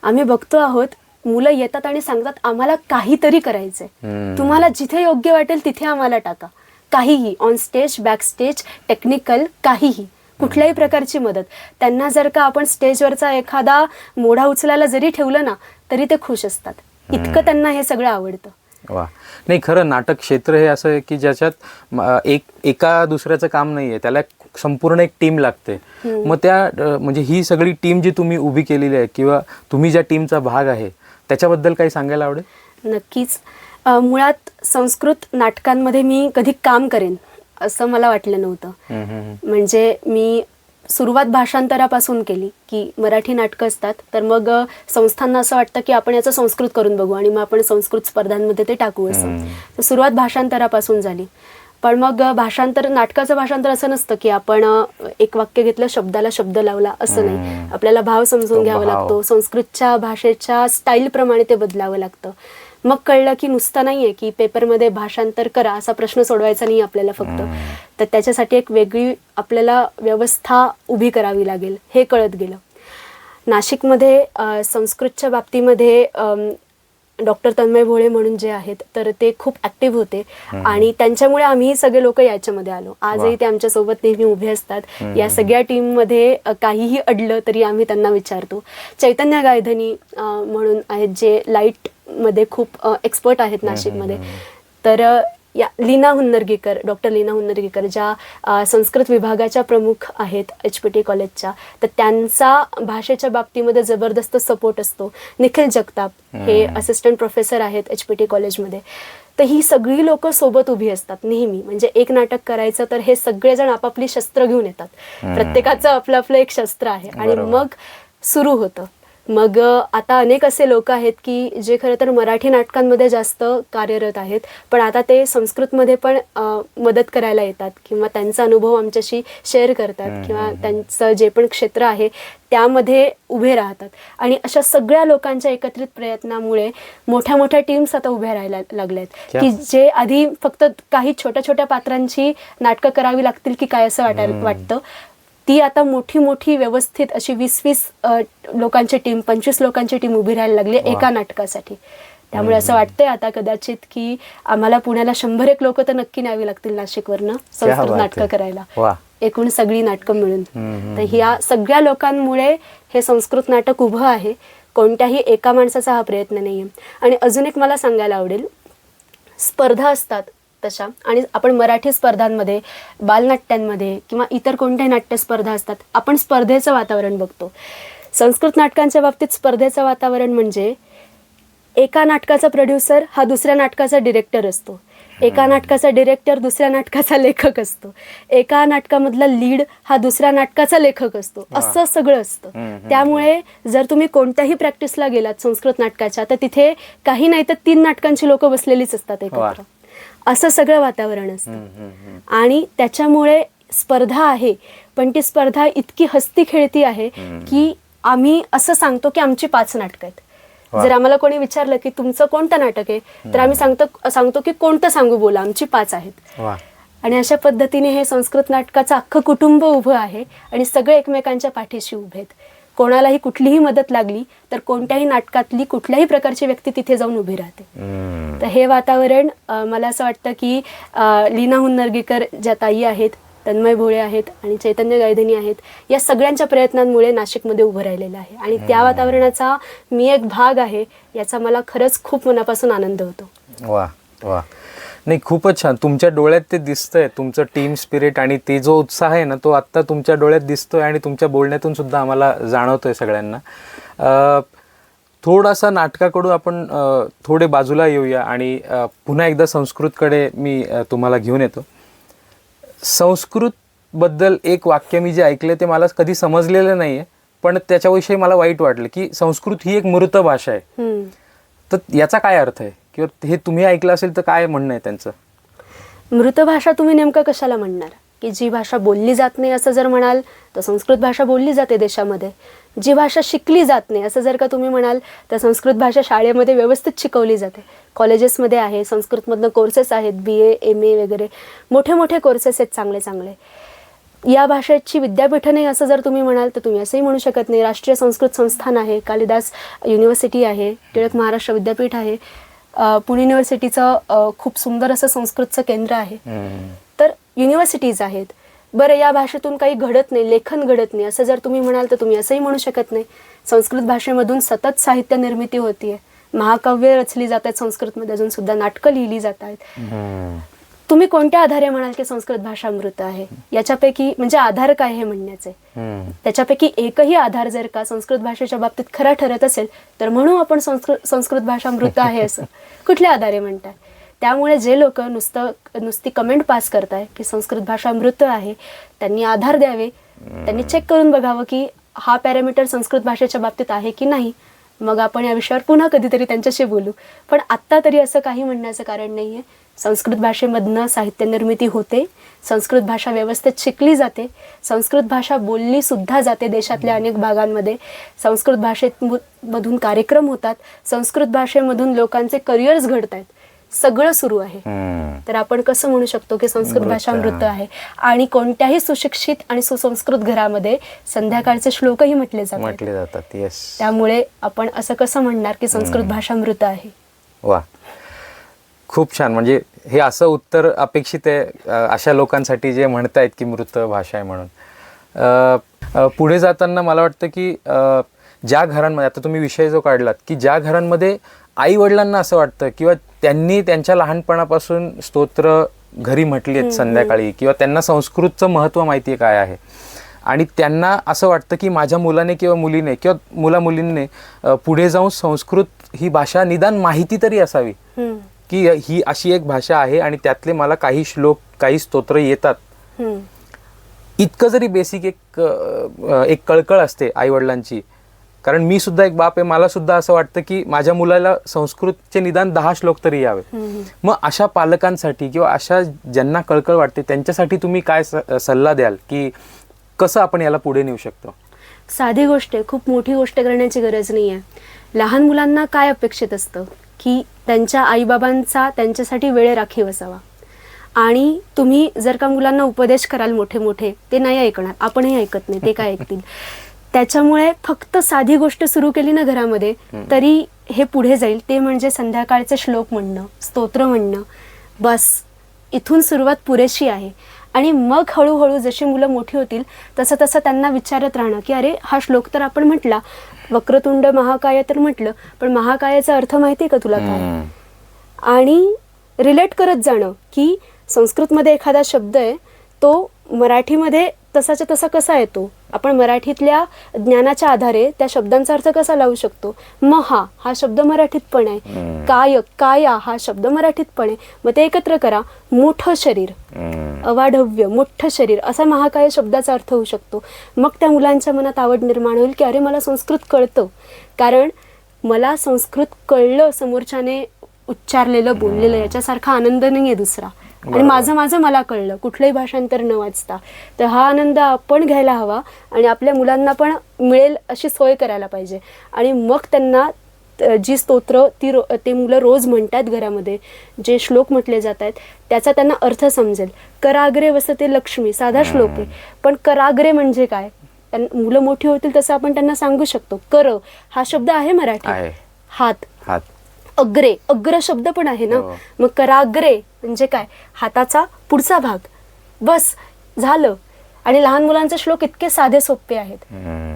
Speaker 1: आम्ही बघतो आहोत मुलं येतात आणि सांगतात आम्हाला काहीतरी करायचं आहे, तुम्हाला जिथे योग्य वाटेल तिथे आम्हाला टाका. काहीही, on stage, back stage, technical, काहीही, कुठल्याही प्रकारची मदत. त्यांना जर का आपण स्टेजवरचा एखादा मोढा उचलायला जरी ठेवलं ना तरी ते खुश असतात. इतकं त्यांना हे सगळं आवडतं.
Speaker 2: वा, नाही खरं नाटक क्षेत्र हे असं आहे की ज्याच्यात एका दुसऱ्याचं काम नाही आहे, त्याला संपूर्ण एक टीम लागते. मग त्या म्हणजे ही सगळी टीम जी तुम्ही उभी केलेली आहे किंवा तुम्ही ज्या टीमचा भाग आहे त्याच्याबद्दल काही सांगायला आवडेल?
Speaker 1: नक्कीच. मुळात संस्कृत नाटकांमध्ये मी कधी काम करेन असं मला वाटलं नव्हतं. म्हणजे मी सुरुवात भाषांतरापासून केली की मराठी नाटकं असतात तर मग संस्थांना असं वाटतं की आपण याचं संस्कृत करून बघू आणि मग आपण संस्कृत स्पर्धांमध्ये ते टाकू असं. तर सुरुवात भाषांतरापासून झाली. पण मग नाटकाचं भाषांतर असं नसतं की आपण एक वाक्य घेतलं, शब्दाला शब्द लावला, असं नाही. आपल्याला भाव समजून घ्यावा लागतो. संस्कृतच्या भाषेच्या स्टाईलप्रमाणे ते बदलावं लागतं. मग कळलं की नुसतं नाहीये की पेपरमध्ये भाषांतर करा असा प्रश्न सोडवायचा नाही आपल्याला फक्त, तर त्याच्यासाठी एक वेगळी आपल्याला व्यवस्था उभी करावी लागेल हे कळत गेलं. नाशिकमध्ये संस्कृतच्या बाबतीमध्ये डॉक्टर तन्मय भोळे म्हणून जे आहेत तर ते खूप ॲक्टिव्ह होते आणि त्यांच्यामुळे आम्ही सगळे लोक याच्यामध्ये आलो. आजही ते आमच्यासोबत नेहमी उभे असतात. या सगळ्या टीममध्ये काहीही अडलं तरी आम्ही त्यांना विचारतो. चैतन्य गायधनी म्हणून आहेत जे लाईटमध्ये खूप एक्सपर्ट आहेत नाशिकमध्ये. तर लीना हुन्नरगेकर, डॉक्टर लीना हुन्नरगेकर ज्या संस्कृत विभागाच्या प्रमुख आहेत HPT कॉलेजच्या, तर त्यांचा भाषेच्या बाबतीमध्ये जबरदस्त सपोर्ट असतो. निखिल जगताप हे असिस्टंट प्रोफेसर आहेत HPT कॉलेजमध्ये. तर ही सगळी लोक सोबत उभी असतात नेहमी. म्हणजे एक नाटक करायचं तर हे सगळेजण आपापली शस्त्र घेऊन येतात. प्रत्येकाचं आपलं आपलं एक शस्त्र आहे आणि मग सुरू होतं. मग आता अनेक असे लोक आहेत की जे खरं तर मराठी नाटकांमध्ये जास्त कार्यरत आहेत, पण आता ते संस्कृतमध्ये पण मदत करायला येतात किंवा त्यांचा अनुभव आमच्याशी शेअर करतात किंवा त्यांचं जे पण क्षेत्र आहे त्यामध्ये उभे राहतात. आणि अशा सगळ्या लोकांच्या एकत्रित प्रयत्नामुळे मोठ्या मोठ्या टीम्स आता उभ्या राहायला लागल्यात की जे आधी फक्त काही छोट्या छोट्या पात्रांची नाटकं करावी लागतील की काय असं वाटतं, ती आता मोठी मोठी व्यवस्थित अशी 20-20 लोकांची टीम, 25 लोकांची टीम उभी राहायला लागली एका नाटकासाठी. त्यामुळे असं वाटतंय आता कदाचित की आम्हाला पुण्याला 100 लोक तर नक्की न्यावी लागतील नाशिकवरनं संस्कृत नाटकं करायला, एकूण सगळी नाटकं मिळून. तर ह्या सगळ्या लोकांमुळे हे संस्कृत नाटक उभं आहे. कोणत्याही एका माणसाचा हा प्रयत्न नाहीये. आणि अजून एक मला सांगायला आवडेल, स्पर्धा असतात तशा, आणि आपण मराठी स्पर्धांमध्ये, बालनाट्यांमध्ये किंवा इतर कोणत्याही नाट्यस्पर्धा असतात, आपण स्पर्धेचं वातावरण बघतो. संस्कृत नाटकांच्या बाबतीत स्पर्धेचं वातावरण म्हणजे एका नाटकाचा प्रोड्युसर हा दुसऱ्या नाटकाचा डिरेक्टर असतो, एका नाटकाचा डिरेक्टर दुसऱ्या नाटकाचा लेखक असतो, एका नाटकामधला लीड हा दुसऱ्या नाटकाचा लेखक असतो, असं सगळं असतं. त्यामुळे जर तुम्ही कोणत्याही प्रॅक्टिसला गेलात संस्कृत नाटकाच्या तर तिथे काही नाही तर 3 नाटकांची लोक बसलेलीच असतात एकत्र. असं सगळं वातावरण असतं आणि त्याच्यामुळे स्पर्धा आहे, पण ती स्पर्धा इतकी हसती खेळती आहे की आम्ही असं सांगतो की आमची 5 नाटकं आहेत जर आम्हाला कोणी विचारलं की तुमचं कोणतं नाटक आहे, तर आम्ही सांगतो की कोणतं सांगू, बोला, आमची 5 आहेत.
Speaker 2: वा.
Speaker 1: आणि अशा पद्धतीने हे संस्कृत नाटकाचं अख्खं कुटुंब उभं आहे आणि सगळे एकमेकांच्या पाठीशी उभे आहेत. कोणालाही कुठलीही मदत लागली तर कोणत्याही नाटकातली कुठल्याही प्रकारची व्यक्ती तिथे जाऊन उभी राहते. तर हे वातावरण मला असं वाटतं की लीना हुन्नरगेकर ज्या ताई आहेत, तन्मय भोळे आहेत आणि चैतन्य गायधनी आहेत, या सगळ्यांच्या प्रयत्नांमुळे नाशिकमध्ये उभं राहिलेलं आहे. आणि त्या वातावरणाचा मी एक भाग आहे, याचा मला खरंच खूप मनापासून आनंद होतो.
Speaker 2: वा वा. नाही, खूपच छान. तुमच्या डोळ्यात ते दिसतंय, तुमचं टीम स्पिरिट आणि ते जो उत्साह आहे ना, तो आत्ता तुमच्या डोळ्यात दिसतोय आणि तुमच्या बोलण्यातून सुद्धा आम्हाला जाणवतोय सगळ्यांना. थोडासा नाटकाकडून आपण थोडे बाजूला येऊया आणि पुन्हा एकदा संस्कृतकडे मी तुम्हाला घेऊन येतो. संस्कृतबद्दल एक वाक्य मी जे ऐकले ते मला कधी समजलेलं नाही आहे, पण त्याच्याविषयी मला वाईट वाटलं की संस्कृत ही एक मृत भाषा आहे. तर याचा काय अर्थ आहे, किंवा हे तुम्ही ऐकलं असेल तर काय म्हणणं आहे त्यांचं?
Speaker 1: मृत भाषा तुम्ही नेमकं कशाला म्हणणार? की जी भाषा बोलली जात नाही असं जर म्हणाल तर संस्कृत भाषा बोलली जाते देशामध्ये. जी भाषा शिकली जात नाही असं जर का तुम्ही म्हणाल तर संस्कृत भाषा शाळेमध्ये व्यवस्थित शिकवली जाते, कॉलेजेसमध्ये आहे, संस्कृतमधनं कोर्सेस आहेत, BA MA वगैरे मोठे मोठे कोर्सेस आहेत चांगले चांगले. या भाषेची विद्यापीठं नाही असं जर तुम्ही म्हणाल तर तुम्ही असंही म्हणू शकत नाही. राष्ट्रीय संस्कृत संस्थान आहे, कालिदास युनिव्हर्सिटी आहे, टिळक महाराष्ट्र विद्यापीठ आहे, पुणे युनिव्हर्सिटीचं खूप सुंदर असं संस्कृतचं केंद्र आहे. तर युनिव्हर्सिटीज आहेत. बरं, या भाषेतून काही घडत नाही, लेखन घडत नाही असं जर तुम्ही म्हणाल तर तुम्ही असंही म्हणू शकत नाही. संस्कृत भाषेमधून सतत साहित्य निर्मिती होतीये, महाकाव्य रचली जात आहेत संस्कृतमध्ये, अजून सुद्धा नाटकं लिहिली जात आहेत. तुम्ही कोणत्या आधारे म्हणाल की संस्कृत भाषा मृत आहे? याच्यापैकी म्हणजे आधार काय हे म्हणण्याचे, त्याच्यापैकी एकही आधार जर का संस्कृत भाषेच्या बाबतीत खरा ठरत असेल तर म्हणू आपण संस्कृत भाषा मृत आहे असं कुठल्या आधारे म्हणताय? त्यामुळे जे लोक नुसती कमेंट पास करताय की संस्कृत भाषा मृत आहे, त्यांनी आधार द्यावे, त्यांनी चेक करून बघावं की हा पॅरामीटर संस्कृत भाषेच्या बाबतीत आहे की नाही. मग आपण या विषयावर पुन्हा कधीतरी त्यांच्याशी बोलू. पण आत्ता तरी असं काही म्हणण्याचं कारण नाही आहे. संस्कृत भाषेमधनं साहित्य निर्मिती होते, संस्कृत भाषा व्यवस्थित शिकली जाते, संस्कृत भाषा बोलली सुद्धा जाते देशातल्या अनेक भागांमध्ये, संस्कृत भाषेमधून कार्यक्रम होतात, संस्कृत भाषेमधून लोकांचे करिअर्स घडत आहेत, सगळं सुरू आहे. तर आपण कसं म्हणू शकतो की संस्कृत भाषा मृत आहे? आणि कोणत्याही सुशिक्षित आणि सुसंस्कृत घरामध्ये संध्याकाळचे श्लोकही म्हटले जातात. त्यामुळे आपण असं कसं म्हणणार की संस्कृत भाषा मृत आहे?
Speaker 2: वा, खूप छान. म्हणजे हे असं उत्तर अपेक्षित आहे अशा लोकांसाठी जे म्हणतायत की मृत भाषा आहे म्हणून. पुढे जाताना मला वाटतं की ज्या घरांमध्ये, आता तुम्ही विषय जो काढलात की ज्या घरांमध्ये आई वडिलांना असं वाटतं किंवा त्यांनी त्यांच्या लहानपणापासून स्तोत्र घरी म्हटली आहेत संध्याकाळी, किंवा त्यांना संस्कृतचं महत्त्व माहिती आहे काय आहे, आणि त्यांना असं वाटतं की माझ्या मुलाने किंवा मुलीने किंवा मुलींनी पुढे जाऊन संस्कृत ही भाषा निदान माहिती तरी असावी की ही अशी एक भाषा आहे आणि त्यातले मला काही श्लोक, काही स्तोत्र येतात. इतकं जरी बेसिक एक कळकळ असते आईवडिलांची. कारण मी सुद्धा एक बाप आहे, मला सुद्धा असं वाटतं की माझ्या मुलाला संस्कृतचे निदान 10 श्लोक तरी यावे. मग अशा पालकांसाठी किंवा अशा ज्यांना कळकळ वाटते त्यांच्यासाठी तुम्ही काय सल्ला द्याल की कसं आपण याला पुढे नेऊ शकतो?
Speaker 1: साधी गोष्ट आहे, खूप मोठी गोष्ट करण्याची गरज नाही आहे. लहान मुलांना काय अपेक्षित असतं की त्यांच्या आईबाबांचा त्यांच्यासाठी वेळ राखीव असावा. आणि तुम्ही जर का मुलांना उपदेश कराल मोठे मोठे, ते नाही ऐकणार, आपणही ऐकत नाही, ते काय ऐकतील. त्याच्यामुळे फक्त साधी गोष्ट सुरू केली ना घरामध्ये तरी हे पुढे जाईल. ते म्हणजे संध्याकाळचे श्लोक म्हणणं, स्तोत्र म्हणणं. बस इथून सुरुवात पुरेशी आहे. आणि मग हळूहळू जशी मुलं मोठी होतील तसं तसं त्यांना विचारत राहणं की अरे हा श्लोक तर आपण म्हटला, वक्रतुंड महाकाय तर म्हटलं, पण महाकायाचा अर्थ माहिती आहे का तुला काय? आणि रिलेट करत जाणं की संस्कृतमध्ये एखादा शब्द आहे तो मराठीमध्ये तसाच्या तसा कसा येतो, आपण मराठीतल्या ज्ञानाच्या आधारे त्या शब्दांचा अर्थ कसा लावू शकतो. महा हा शब्द मराठीत पण आहे, काया हा शब्द मराठीत पण आहे, मग ते एकत्र करा, मोठं शरीर, अवाढव्य मोठं शरीर असा महाकाय शब्दाचा अर्थ होऊ शकतो. मग त्या मुलांच्या मनात आवड निर्माण होईल की अरे मला संस्कृत कळतं, कारण मला संस्कृत कळलं, समोरच्याने उच्चारलेलं बोललेलं, याच्यासारखा आनंद नाही आहे दुसरा. आणि माझं मला कळलं, कुठलंही भाषांतर न वाचता. तर हा आनंद आपण घ्यायला हवा आणि आपल्या मुलांना पण मिळेल अशी सोय करायला पाहिजे. आणि मग त्यांना जी स्तोत्र ते मुलं रोज म्हणतात घरामध्ये, जे श्लोक म्हटले जात आहेत त्याचा त्यांना अर्थ समजेल. कराग्रे वसते लक्ष्मी साधा श्लोक आहे, पण कराग्रे म्हणजे काय, मुलं मोठी होतील तसं आपण त्यांना सांगू शकतो. कर हा शब्द आहे मराठी, हात. अग्रे, अग्र शब्द पण आहे ना. मग कराग्रे म्हणजे काय, हाताचा पुढचा भाग. बस झालं. आणि लहान मुलांचे श्लोक इतके साधे सोपे आहेत.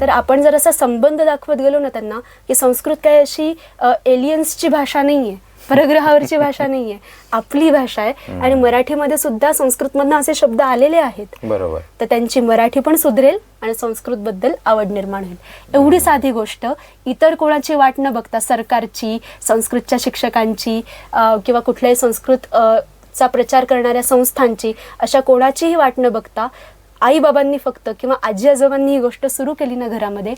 Speaker 1: तर आपण जर असा संबंध दाखवत गेलो ना त्यांना, की संस्कृत काय अशी एलियन्सची भाषा नाहीये, परग्रहावरची भाषा नाहीये, आपली भाषा आहे. आणि मराठीमध्ये सुद्धा संस्कृतमधनं असे शब्द आलेले आहेत.
Speaker 2: बरोबर.
Speaker 1: तर त्यांची मराठी पण सुधरेल आणि संस्कृत बद्दल आवड निर्माण होईल. एवढी साधी गोष्ट, इतर कोणाची वाट न बघता, सरकारची, संस्कृतच्या शिक्षकांची किंवा कुठल्याही संस्कृत चा प्रचार करणाऱ्या संस्थांची, अशा कोणाचीही वाट न बघता आई बाबांनी फक्त किंवा आजी आजोबांनी ही गोष्ट सुरू केली ना घरामध्ये,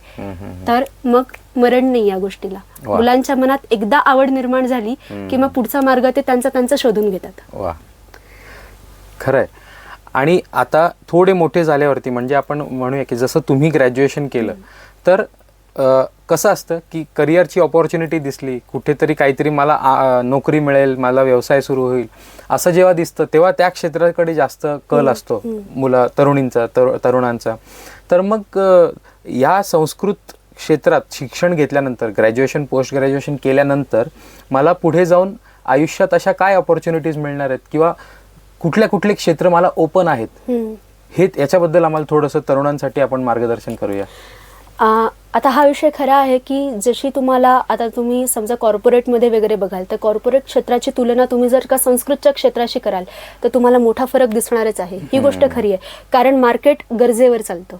Speaker 1: तर मग मरण नाही या गोष्टीला. मुलांच्या मनात एकदा आवड निर्माण झाली की मग पुढचा मार्ग ते त्यांचा शोधून घेतात.
Speaker 2: वा, खरंय. आणि आता थोडे मोठे झाल्यावरती, म्हणजे आपण म्हणूया की जसं तुम्ही ग्रॅज्युएशन केलं, तर कसं असतं की करिअरची ऑपॉर्च्युनिटी दिसली, कुठेतरी काहीतरी मला नोकरी मिळेल, मला व्यवसाय सुरू होईल, असं जेव्हा दिसतं तेव्हा त्या क्षेत्राकडे जास्त कल असतो तरुणींचा, तरुणांचा. तर मग या संस्कृत क्षेत्रात शिक्षण घेतल्यानंतर, ग्रॅज्युएशन, पोस्ट ग्रॅज्युएशन केल्यानंतर मला पुढे जाऊन आयुष्यात अशा काय ऑपॉर्च्युनिटीज मिळणार आहेत, किंवा कुठले क्षेत्र मला ओपन आहेत, हे याच्याबद्दल आम्हाला थोडंसं तरुणांसाठी आपण मार्गदर्शन करूया.
Speaker 1: आता हा विषय खरा आहे की जशी तुम्हाला, आता तुम्ही समजा कॉर्पोरेटमध्ये वगैरे बघाल, तर कॉर्पोरेट क्षेत्राची तुलना तुम्ही जर का संस्कृतच्या क्षेत्राशी कराल तर तुम्हाला मोठा फरक दिसणारच आहे. ही गोष्ट खरी आहे, कारण मार्केट गरजेवर चालतं,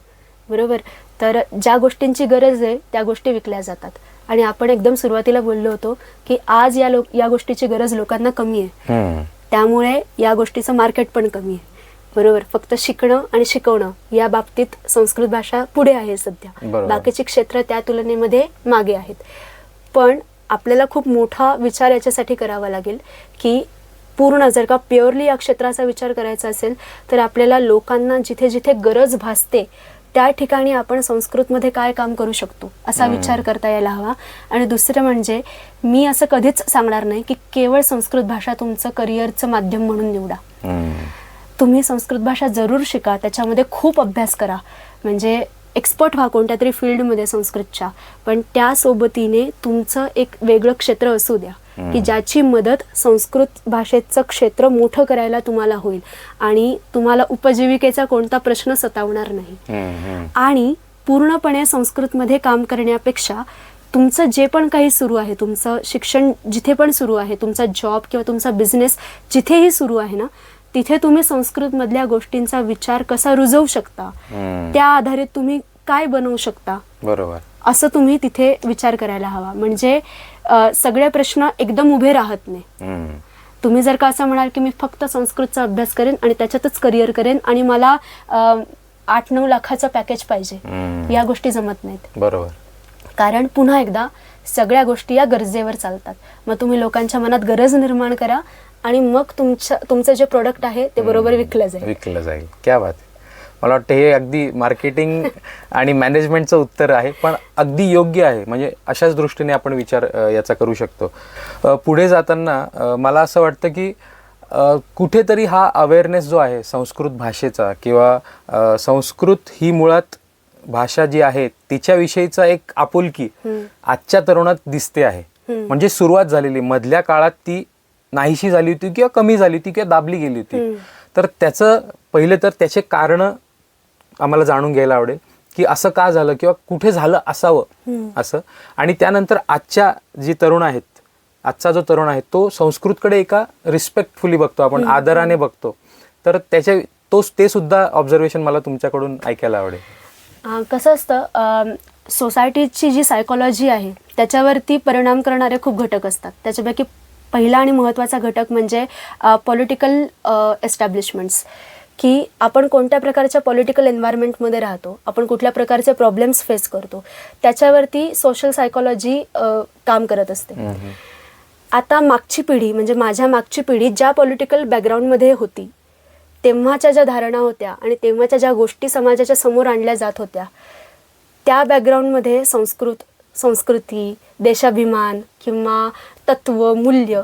Speaker 1: बरोबर. तर ज्या गोष्टींची गरज आहे त्या गोष्टी विकल्या जातात. आणि आपण एकदम सुरुवातीला बोललो होतो की आज या गोष्टीची गरज लोकांना कमी आहे, त्यामुळे या गोष्टीचं मार्केट पण कमी आहे, बरोबर. फक्त शिकणं आणि शिकवणं या बाबतीत संस्कृत भाषा पुढे आहे सध्या, बाकीची क्षेत्र त्या तुलनेमध्ये मागे आहेत. पण आपल्याला खूप मोठा विचार याच्यासाठी करावा लागेल की पूर्ण जर का प्युअरली या क्षेत्राचा विचार करायचा असेल तर आपल्याला लोकांना जिथे जिथे गरज भासते त्या ठिकाणी आपण संस्कृतमध्ये काय काम करू शकतो असा विचार करता यायला हवा. आणि दुसरं म्हणजे मी असं कधीच सांगणार नाही की केवळ संस्कृत भाषा तुमचं करिअरचं माध्यम म्हणून निवडा. तुम्ही संस्कृत भाषा जरूर शिका, त्याच्यामध्ये खूप अभ्यास करा, म्हणजे एक्सपर्ट व्हा कोणत्या तरी फील्डमध्ये संस्कृतच्या, पण त्यासोबतीने तुमचं एक वेगळं क्षेत्र असू द्या की ज्याची मदत संस्कृत भाषेचं क्षेत्र मोठं करायला तुम्हाला होईल आणि तुम्हाला उपजीविकेचा कोणता प्रश्न सतावणार नाही. आणि पूर्णपणे संस्कृतमध्ये काम करण्यापेक्षा तुमचं जे पण काही सुरू आहे, तुमचं शिक्षण जिथे पण सुरू आहे, तुमचा जॉब किंवा तुमचा बिझनेस जिथेही सुरू आहे ना, तिथे तुम्ही संस्कृतमधल्या गोष्टींचा विचार कसा रुजवू शकता, त्या आधारित तुम्ही काय बनवू शकता, बरोबर, असं तुम्ही तिथे विचार करायला हवा. म्हणजे सगळे प्रश्न एकदम उभे राहत नाही. तुम्ही जर का असं म्हणाल की मी फक्त संस्कृतचा अभ्यास करेन आणि त्याच्यातच करिअर करेन आणि मला 8-9 लाखाचं पॅकेज पाहिजे, या गोष्टी जमत नाहीत, बरोबर. कारण पुन्हा एकदा सगळ्या गोष्टी या गरजेवर चालतात. मग तुम्ही लोकांच्या मनात गरज निर्माण करा आणि मग तुमचं जे प्रोडक्ट आहे ते बरोबर विकलं जाईल.
Speaker 2: क्या बात. मला वाटतं हे अगदी मार्केटिंग आणि मॅनेजमेंटचं उत्तर आहे, पण अगदी योग्य आहे. म्हणजे अशाच दृष्टीने आपण विचार याचा करू शकतो. पुढे जाताना मला असं वाटतं की कुठेतरी हा अवेअरनेस जो आहे संस्कृत भाषेचा, किंवा संस्कृत ही मुळात भाषा जी आहे तिच्याविषयीचा एक आपुलकी आजच्या तरुणात दिसते आहे. म्हणजे सुरुवात झालेली, मधल्या काळात ती नाहीशी झाली होती किंवा कमी झाली होती किंवा दाबली गेली होती. तर त्याचं पहिले तर त्याचे कारण आम्हाला जाणून घ्यायला आवडेल की असं का झालं किंवा कुठे झालं असावं असं. आणि त्यानंतर आजच्या जी तरुण आहेत, आजचा जो तरुण आहे तो संस्कृतकडे एका रिस्पेक्टफुली बघतो, आपण आदराने बघतो. तर ते सुद्धा ऑब्झर्वेशन मला तुमच्याकडून ऐकायला आवडेल.
Speaker 1: कसं असतं, सोसायटीची जी सायकोलॉजी आहे त्याच्यावरती परिणाम करणारे खूप घटक असतात. त्याच्यापैकी पहिला आणि महत्त्वाचा घटक म्हणजे पॉलिटिकल एस्टॅब्लिशमेंट्स, की आपण कोणत्या प्रकारच्या पॉलिटिकल एन्व्हायरमेंटमध्ये राहतो, आपण कुठल्या प्रकारचे प्रॉब्लेम्स फेस करतो, त्याच्यावरती सोशल सायकोलॉजी काम करत असते. आता मागची पिढी, म्हणजे माझ्या मागची पिढी ज्या पॉलिटिकल बॅकग्राऊंडमध्ये होती, तेव्हाच्या ज्या धारणा होत्या आणि तेव्हाच्या ज्या गोष्टी समाजाच्या समोर आणल्या जात होत्या, त्या बॅकग्राऊंडमध्ये संस्कृत संस्कृती, देशाभिमान किंवा तत्व, मूल्य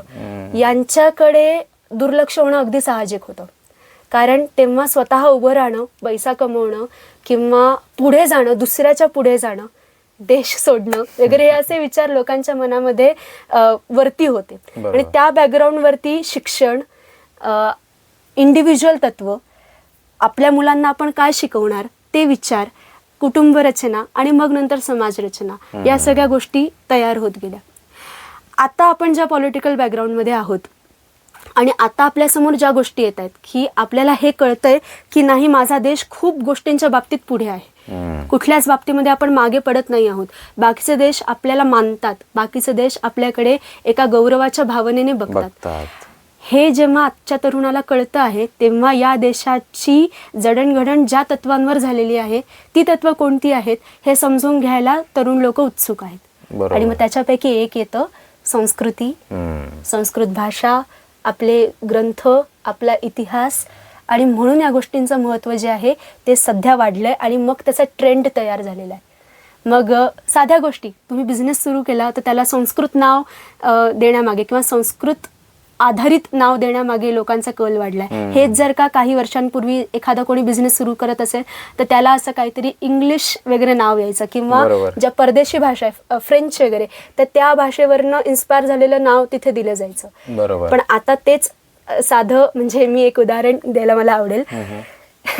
Speaker 1: यांच्याकडे दुर्लक्ष होणं अगदी साहजिक होतं. कारण तेव्हा स्वतः उभं राहणं, पैसा कमवणं किंवा पुढे जाणं, दुसऱ्याच्या पुढे जाणं, देश सोडणं वगैरे हे असे विचार लोकांच्या मनामध्ये वरती होते. आणि त्या बॅकग्राऊंडवरती शिक्षण, इंडिव्हिज्युअल तत्व, आपल्या मुलांना आपण काय शिकवणार ते विचार, कुटुंब रचना आणि मग नंतर समाज रचना या सगळ्या गोष्टी तयार होत गेल्या. आता आपण ज्या पॉलिटिकल बॅकग्राऊंडमध्ये आहोत आणि आता आपल्यासमोर ज्या गोष्टी येत आहेत की आपल्याला हे कळतंय की नाही, माझा देश खूप गोष्टींच्या बाबतीत पुढे आहे. कुठल्याच बाबतीमध्ये आपण मागे पडत नाही आहोत. बाकीचे देश आपल्याला मानतात, बाकीचे देश आपल्याकडे एका गौरवाच्या भावनेने बघतात. हे जेव्हा आजच्या तरुणाला कळतं आहे तेव्हा या देशाची जडणघडण ज्या तत्वांवर झालेली आहे ती तत्व कोणती आहेत हे समजून घ्यायला तरुण लोक उत्सुक आहेत. आणि मग त्याच्यापैकी एक येतं संस्कृती, संस्कृत भाषा, आपले ग्रंथ, आपला इतिहास. आणि म्हणून या गोष्टींचं महत्त्व जे आहे ते सध्या वाढलंय आणि मग त्याचा ट्रेंड तयार झालेला आहे. मग साध्या गोष्टी, तुम्ही बिझनेस सुरू केला तर त्याला संस्कृत नाव देण्यामागे किंवा संस्कृत आधारित नाव देण्यामागे लोकांचा कल वाढलाय. हेच जर का काही वर्षांपूर्वी एखादा कोणी बिझनेस सुरू करत असेल तर त्याला असं काहीतरी इंग्लिश वगैरे नाव यायचं किंवा ज्या परदेशी भाषा आहे फ्रेंच वगैरे, तर त्या भाषेवरनं इन्स्पायर झालेलं नाव तिथे दिलं जायचं. पण आता तेच साधं, म्हणजे मी एक उदाहरण द्यायला मला आवडेल.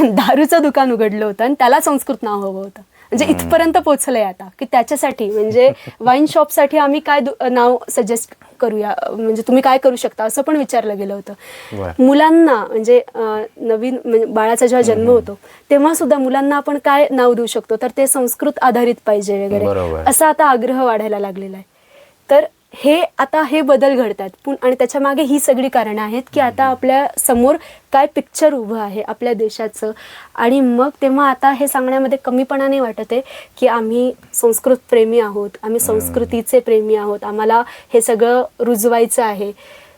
Speaker 1: दारूचं दुकान उघडलं होतं आणि त्याला संस्कृत नाव हवं होतं. म्हणजे इथपर्यंत पोहोचलंय आता की त्याच्यासाठी, म्हणजे वाईन शॉपसाठी आम्ही काय नाव सजेस्ट करूया, म्हणजे तुम्ही काय करू शकता असं पण विचारलं गेलं होतं. मुलांना म्हणजे नवीन बाळाचा जेव्हा जन्म होतो तेव्हा सुद्धा मुलांना आपण काय नाव देऊ शकतो, तर ते संस्कृत आधारित पाहिजे वगैरे, असा आता आग्रह वाढायला लागलेला आहे. तर हे बदल घडतात आणि त्याच्या मागे ही सगळी कारणं आहेत की आता आपल्या समोर काय पिक्चर उभं आहे आपल्या देशाचं. आणि मग तेव्हा आता हे सांगण्यामध्ये कमीपणा नाही वाटत आहे की आम्ही संस्कृत प्रेमी आहोत, आम्ही संस्कृतीचे प्रेमी आहोत, आम्हाला हे सगळं रुजवायचं आहे.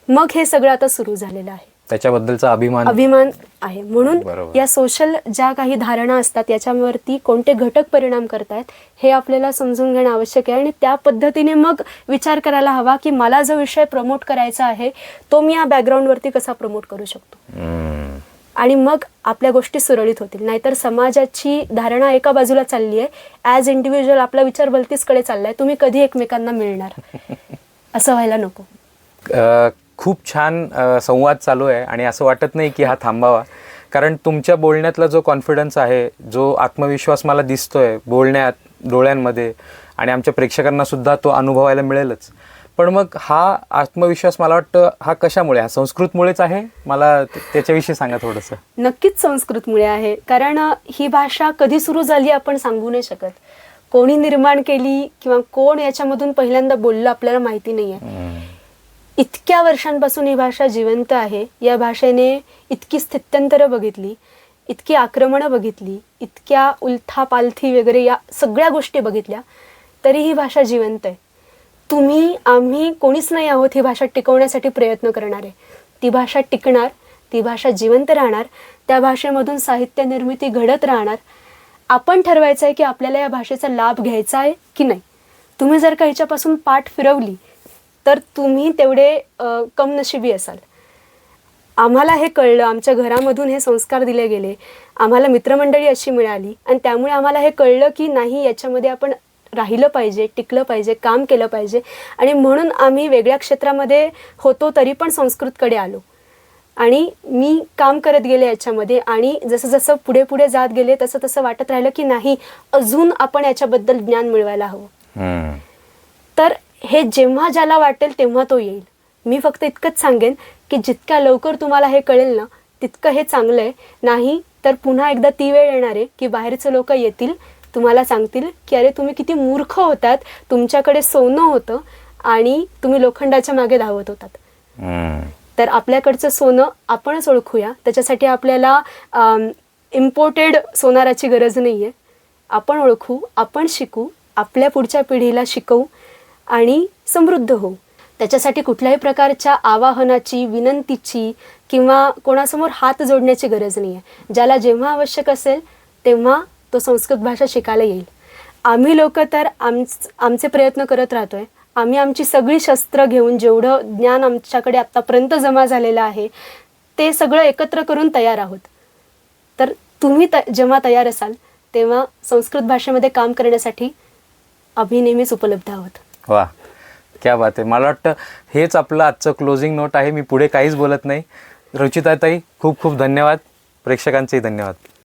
Speaker 1: मग हे सगळं आता सुरू झालेलं आहे,
Speaker 2: त्याच्याबद्दलचा अभिमान
Speaker 1: आहे. म्हणून या सोशल ज्या काही धारणा असतात याच्यावरती कोणते घटक परिणाम करतायत हे आपल्याला समजून घेणं आवश्यक आहे. आणि त्या पद्धतीने मग विचार करायला हवा की मला जो विषय प्रमोट करायचा आहे तो मी या बॅकग्राऊंडवरती कसा प्रमोट करू शकतो. आणि मग आपल्या गोष्टी सुरळीत होतील. नाहीतर समाजाची धारणा एका बाजूला चालली आहे, ॲज इंडिव्हिज्युअल आपला विचार भलतीचकडे चाललाय, तुम्ही कधी एकमेकांना मिळणार, असं व्हायला नको.
Speaker 2: खूप छान संवाद चालू आहे आणि असं वाटत नाही की हा थांबावा. कारण तुमच्या बोलण्यातला जो कॉन्फिडन्स आहे, जो आत्मविश्वास मला दिसतोय बोलण्यात, डोळ्यांमध्ये, आणि आमच्या प्रेक्षकांना सुद्धा तो अनुभवायला मिळेलच. पण मग हा आत्मविश्वास मला वाटतं हा कशामुळे, हा संस्कृतमुळेच आहे? मला त्याच्याविषयी सांगा थोडंसं.
Speaker 1: नक्कीच संस्कृतमुळे आहे. कारण ही भाषा कधी सुरू झाली आपण सांगू नाही शकत. कोणी निर्माण केली किंवा कोण याच्यामधून पहिल्यांदा बोललं आपल्याला माहिती नाही आहे. इतक्या वर्षांपासून ही भाषा जिवंत आहे. या भाषेने इतकी स्थित्यंतरं बघितली, इतकी आक्रमणं बघितली, इतक्या उलथापालथी वगैरे या सगळ्या गोष्टी बघितल्या, तरी ही भाषा जिवंत आहे. तुम्ही, आम्ही कोणीच नाही आहोत ही भाषा टिकवण्यासाठी प्रयत्न करणारे. ती भाषा टिकणार, ती भाषा जिवंत राहणार, त्या भाषेमधून साहित्य निर्मिती घडत राहणार. आपण ठरवायचं आहे की आपल्याला या भाषेचा लाभ घ्यायचा आहे की नाही. तुम्ही जर का हिच्यापासून पाठ फिरवली तर तुम्ही तेवढे कमनशिबी असाल. आम्हाला हे कळलं, आमच्या घरामधून हे संस्कार दिले गेले, आम्हाला मित्रमंडळी अशी मिळाली आणि त्यामुळे आम्हाला हे कळलं की नाही, याच्यामध्ये आपण राहिलं पाहिजे, टिकलं पाहिजे, काम केलं पाहिजे. आणि म्हणून आम्ही वेगळ्या क्षेत्रामध्ये होतो तरी पण संस्कृतकडे आलो आणि मी काम करत गेले याच्यामध्ये. आणि जसं जसं पुढे पुढे जात गेले तसं तसं वाटत राहिलं की नाही, अजून आपण याच्याबद्दल ज्ञान मिळवायला हवं. तर हे जेव्हा ज्याला वाटेल तेव्हा तो येईल. मी फक्त इतकंच सांगेन की जितक्या लवकर तुम्हाला हे कळेल ना तितकं हे चांगलं आहे. नाही तर पुन्हा एकदा ती वेळ येणार आहे की बाहेरचे लोक येतील, तुम्हाला सांगतील की अरे तुम्ही किती मूर्ख होतात, तुमच्याकडे सोनं होतं आणि तुम्ही लोखंडाच्या मागे धावत होतात. तर आपल्याकडचं सोनं आपणच ओळखूया. त्याच्यासाठी आपल्याला इम्पोर्टेड सोनाराची गरज नाही आहे. आपण ओळखू, आपण शिकू, आपल्या पुढच्या पिढीला शिकवू आणि समृद्ध होऊ. त्याच्यासाठी कुठल्याही प्रकारच्या आवाहनाची, विनंतीची किंवा कोणासमोर हात जोडण्याची गरज नाही आहे. ज्याला जेव्हा आवश्यक असेल तेव्हा तो संस्कृत भाषा शिकायला येईल. आम्ही लोक तर आमचे प्रयत्न करत राहतोय. आम्ही आमची सगळी शस्त्र घेऊन जेवढं ज्ञान आमच्याकडे आत्तापर्यंत जमा झालेलं आहे ते सगळं एकत्र करून तयार आहोत. तर तुम्ही जेव्हा तयार असाल तेव्हा संस्कृत भाषेमध्ये काम करण्यासाठी आम्ही नेहमीच उपलब्ध आहोत.
Speaker 2: वा, क्या बात आहे. मला वाटतं हेच आपलं आजचं क्लोजिंग नोट आहे. मी पुढे काहीच बोलत नाही. रुचिताताई, खूप खूप धन्यवाद. प्रेक्षकांचेही धन्यवाद.